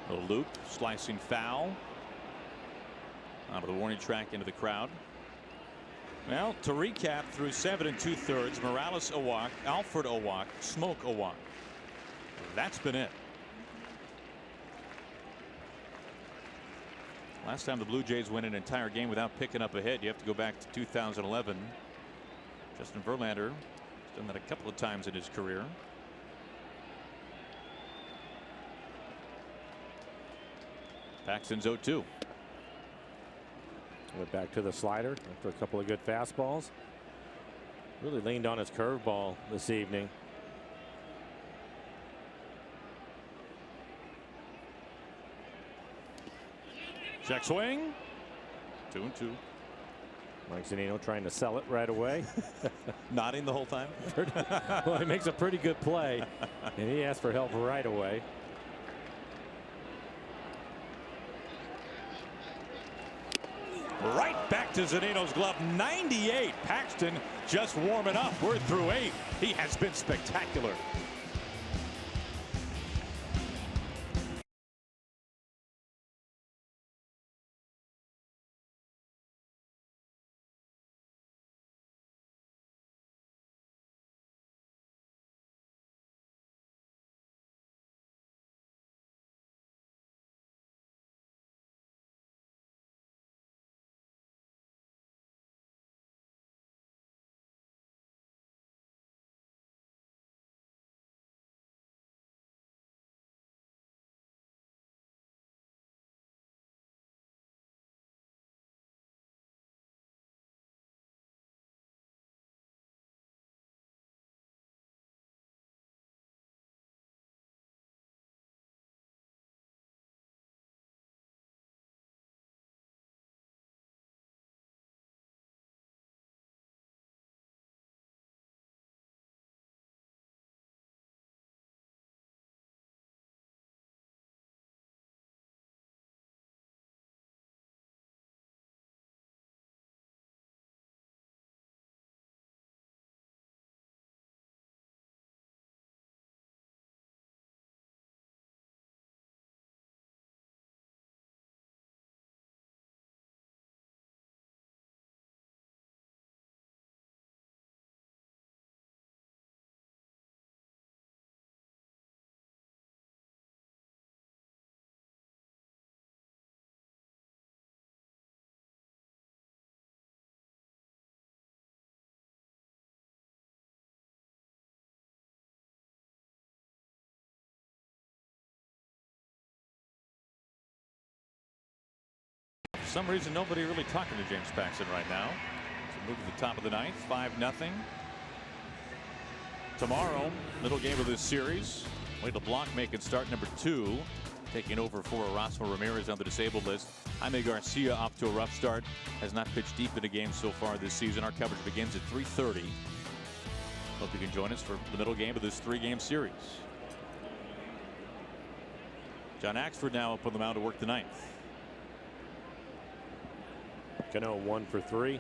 B: A loop, slicing foul. Out of the warning track into the crowd. Well, to recap, through 7 2/3, Morales a walk, Alford a walk, Smoke a walk. That's been it. Last time the Blue Jays win an entire game without picking up a hit, you have to go back to 2011. Justin Verlander has done that a couple of times in his career. Paxton's 0-2.
A: Went back to the slider after a couple of good fastballs. Really leaned on his curveball this evening.
B: Check swing. 2-2.
A: Mike Zunino trying to sell it right away.
B: Nodding the whole time.
A: Well, he makes a pretty good play, and he asked for help right away.
B: Right back to Zunino's glove. 98. Paxton just warming up. We're through 8. He has been spectacular. For some reason, nobody really talking to James Paxton right now. So move to the top of the ninth, 5-0. Tomorrow, middle game of this series. Wade LeBlanc making start number 2. Taking over for Erasmo Ramirez on the disabled list. Jaime Garcia off to a rough start. Has not pitched deep in a game so far this season. Our coverage begins at 3:30. Hope you can join us for the middle game of this 3-game series. John Axford now up on the mound to work the ninth.
A: Cano 1 for 3.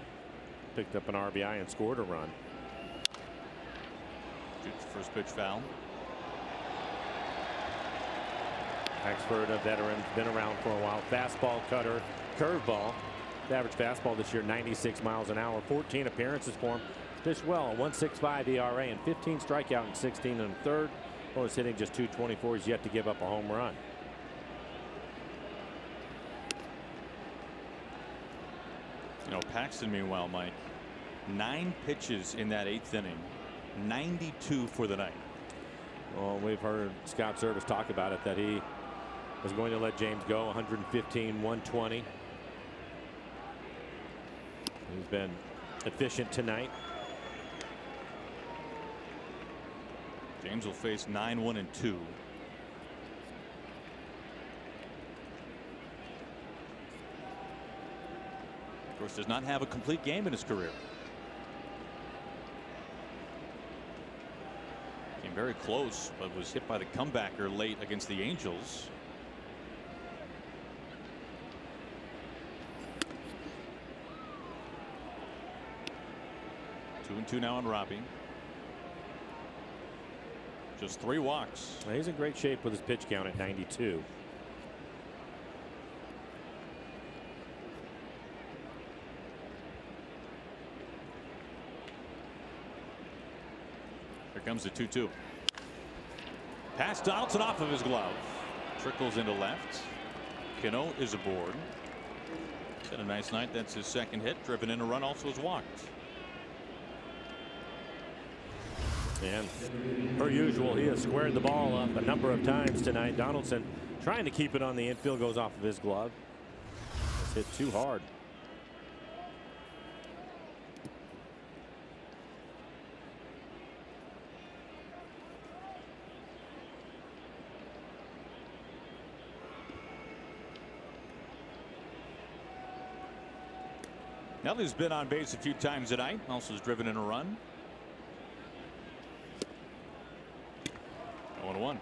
A: Picked up an RBI and scored a run.
B: Shoots the first pitch foul.
A: Axford, a veteran, been around for a while. Fastball, cutter, curveball. The average fastball this year, 96 miles an hour. 14 appearances for him. Pitched well, a 1.65 ERA and 15 strikeout in 16 and a third. Bonus hitting just 224. He's yet to give up a home run.
B: You know, Paxton, meanwhile, Mike, 9 pitches in that 8th inning, 92 for the night.
A: Well, we've heard Scott Service talk about it, that he was going to let James go. 115, 120. He's been efficient tonight.
B: James will face 9-1-2. Of course, does not have a complete game in his career. Came very close, but was hit by the comebacker late against the Angels. Two and two now on Robbie. Just 3 walks.
A: Well, he's in great shape with his pitch count at 92.
B: Here comes the 2-2. Pass Donaldson off of his glove. Trickles into left. Cano is aboard. He's had a nice night. That's his second hit. Driven in a run, also has walked.
A: And per usual, he has squared the ball up a number of times tonight. Donaldson trying to keep it on the infield, goes off of his glove. It's hit too hard.
B: Nelly's been on base a few times tonight. Also has driven in a run. 0-1.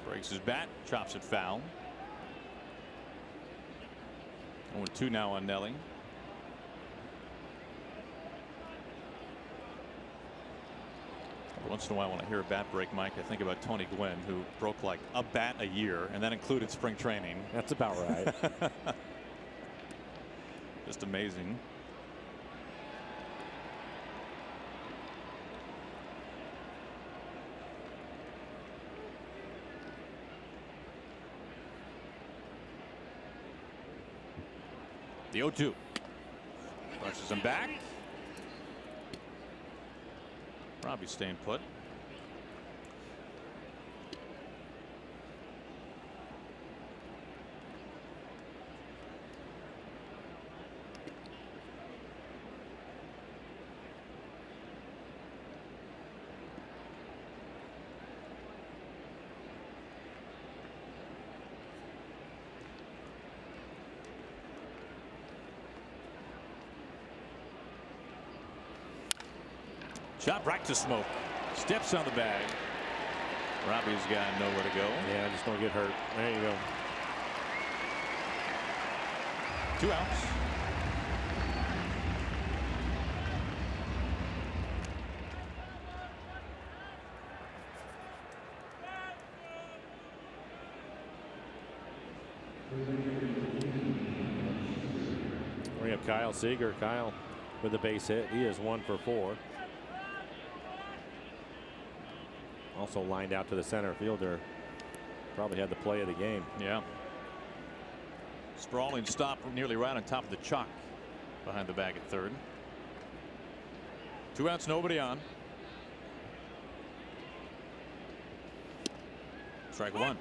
B: Breaks his bat, chops it foul. 0-2 now on Nelly. Once in a while when I hear a bat break, Mike, I think about Tony Gwynn, who broke like a bat a year, and that included spring training.
A: That's about right.
B: Just amazing. The 0-2. Rushes him back. Robbie staying put. Shot right to smoke. Steps on the bag. Robbie's got nowhere to go.
A: Yeah, just don't get hurt. There you go.
B: 2 outs.
A: We have Kyle Seager. Kyle with a base hit. He is 1 for 4. Also lined out to the center fielder. Probably had the play of the game.
B: Yeah. Sprawling stop nearly right on top of the chalk behind the bag at third. 2 outs, nobody on. Strike one.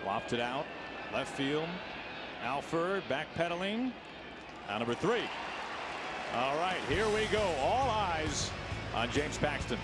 B: Lofted out, left field. Alford backpedaling. Now number 3. All right, here we go. All eyes on James Paxton.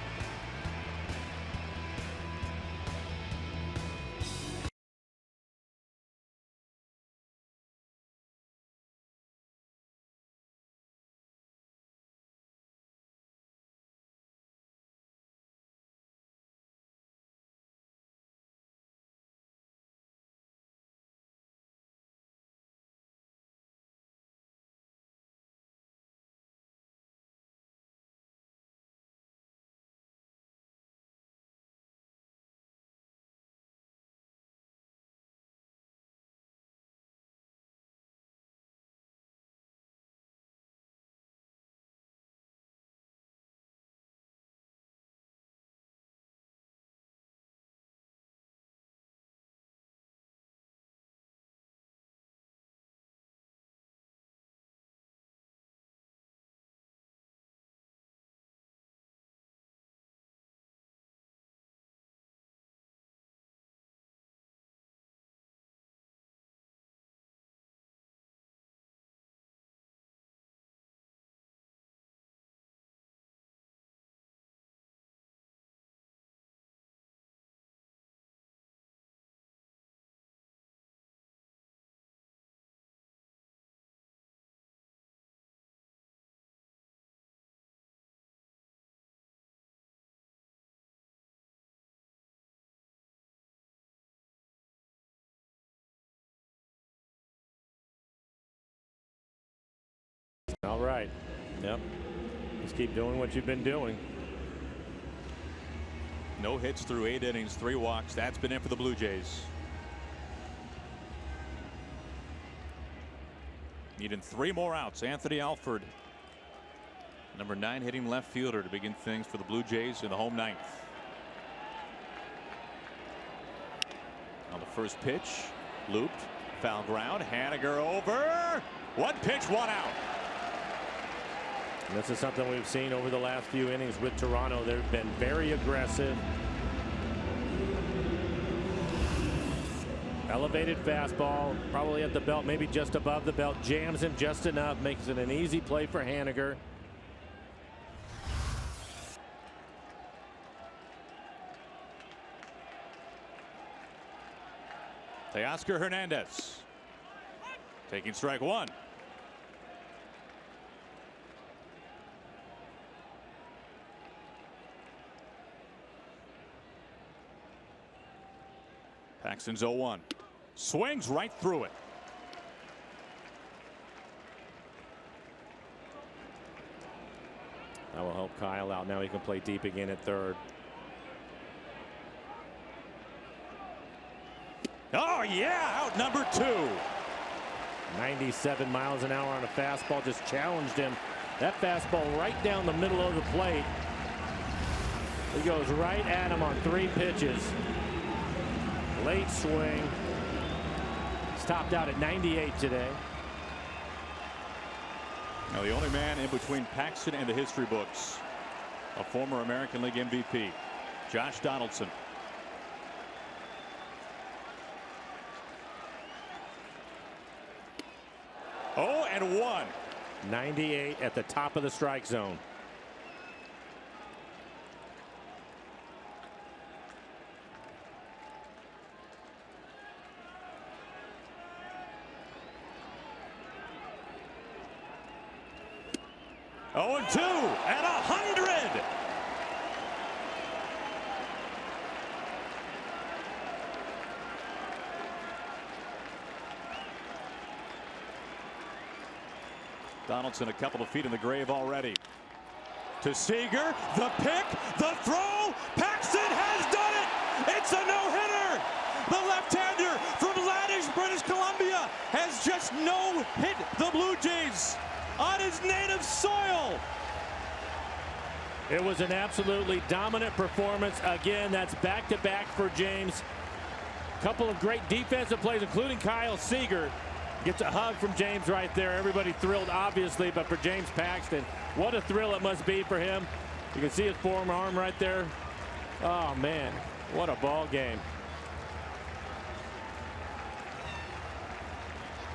A: All right. Yep. Just keep doing what you've been doing.
B: No hits through 8 innings, 3 walks. That's been it for the Blue Jays. Needing 3 more outs. Anthony Alford, number 9 hitting left fielder, to begin things for the Blue Jays in the home 9th. On the first pitch, looped, foul ground. Haniger over. 1 pitch, 1 out.
A: And this is something we've seen over the last few innings with Toronto. They've been very aggressive. Elevated fastball, probably at the belt, maybe just above the belt. Jams him just enough, makes it an easy play for Haniger.
B: Teoscar Hernandez taking strike 1. Paxton's 0-1. Swings right through it.
A: That will help Kyle out. Now he can play deep again at third.
B: Oh, yeah, out number 2.
A: 97 miles an hour on a fastball, just challenged him. That fastball right down the middle of the plate. He goes right at him on 3 pitches. Late swing. He's topped out at 98 today.
B: Now the only man in between Paxton and the history books, a former American League MVP, Josh Donaldson. Oh, and 1.
A: 98 at the top of the strike zone.
B: Oh, and 2 at 100. Donaldson a couple of feet in the grave already. To Seager, the pick, the throw. Paxton has done it. It's a no-hitter. The left-hander from Laddish, British Columbia, has just no-hit the Blue Jays on his native soil.
A: It was an absolutely dominant performance. Again, that's back-to-back for James. Couple of great defensive plays, including Kyle Seager. Gets a hug from James right there. Everybody thrilled, obviously, but for James Paxton, what a thrill it must be for him. You can see his forearm right there. Oh, man, what a ball game.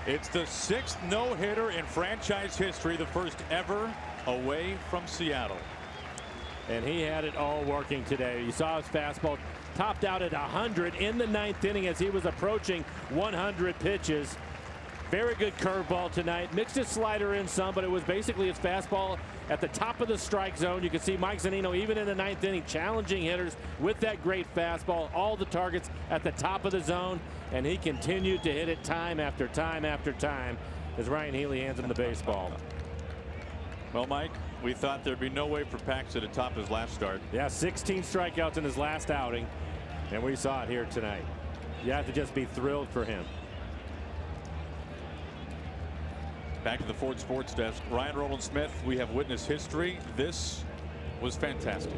B: It's the 6th no-hitter in franchise history, the first ever away from Seattle.
A: And he had it all working today. You saw his fastball topped out at 100 in the 9th inning as he was approaching 100 pitches. Very good curveball tonight. Mixed his slider in some, but it was basically his fastball at the top of the strike zone. You can see Mike Zunino, even in the 9th inning, challenging hitters with that great fastball. All the targets at the top of the zone, and he continued to hit it time after time after time as Ryan Healy hands him the baseball.
B: Well, Mike, we thought there'd be no way for Paxton to top his last start.
A: Yeah, 16 strikeouts in his last outing, and we saw it here tonight. You have to just be thrilled for him.
B: Back to the Ford Sports Desk. Ryan Roland Smith, we have witnessed history. This was fantastic.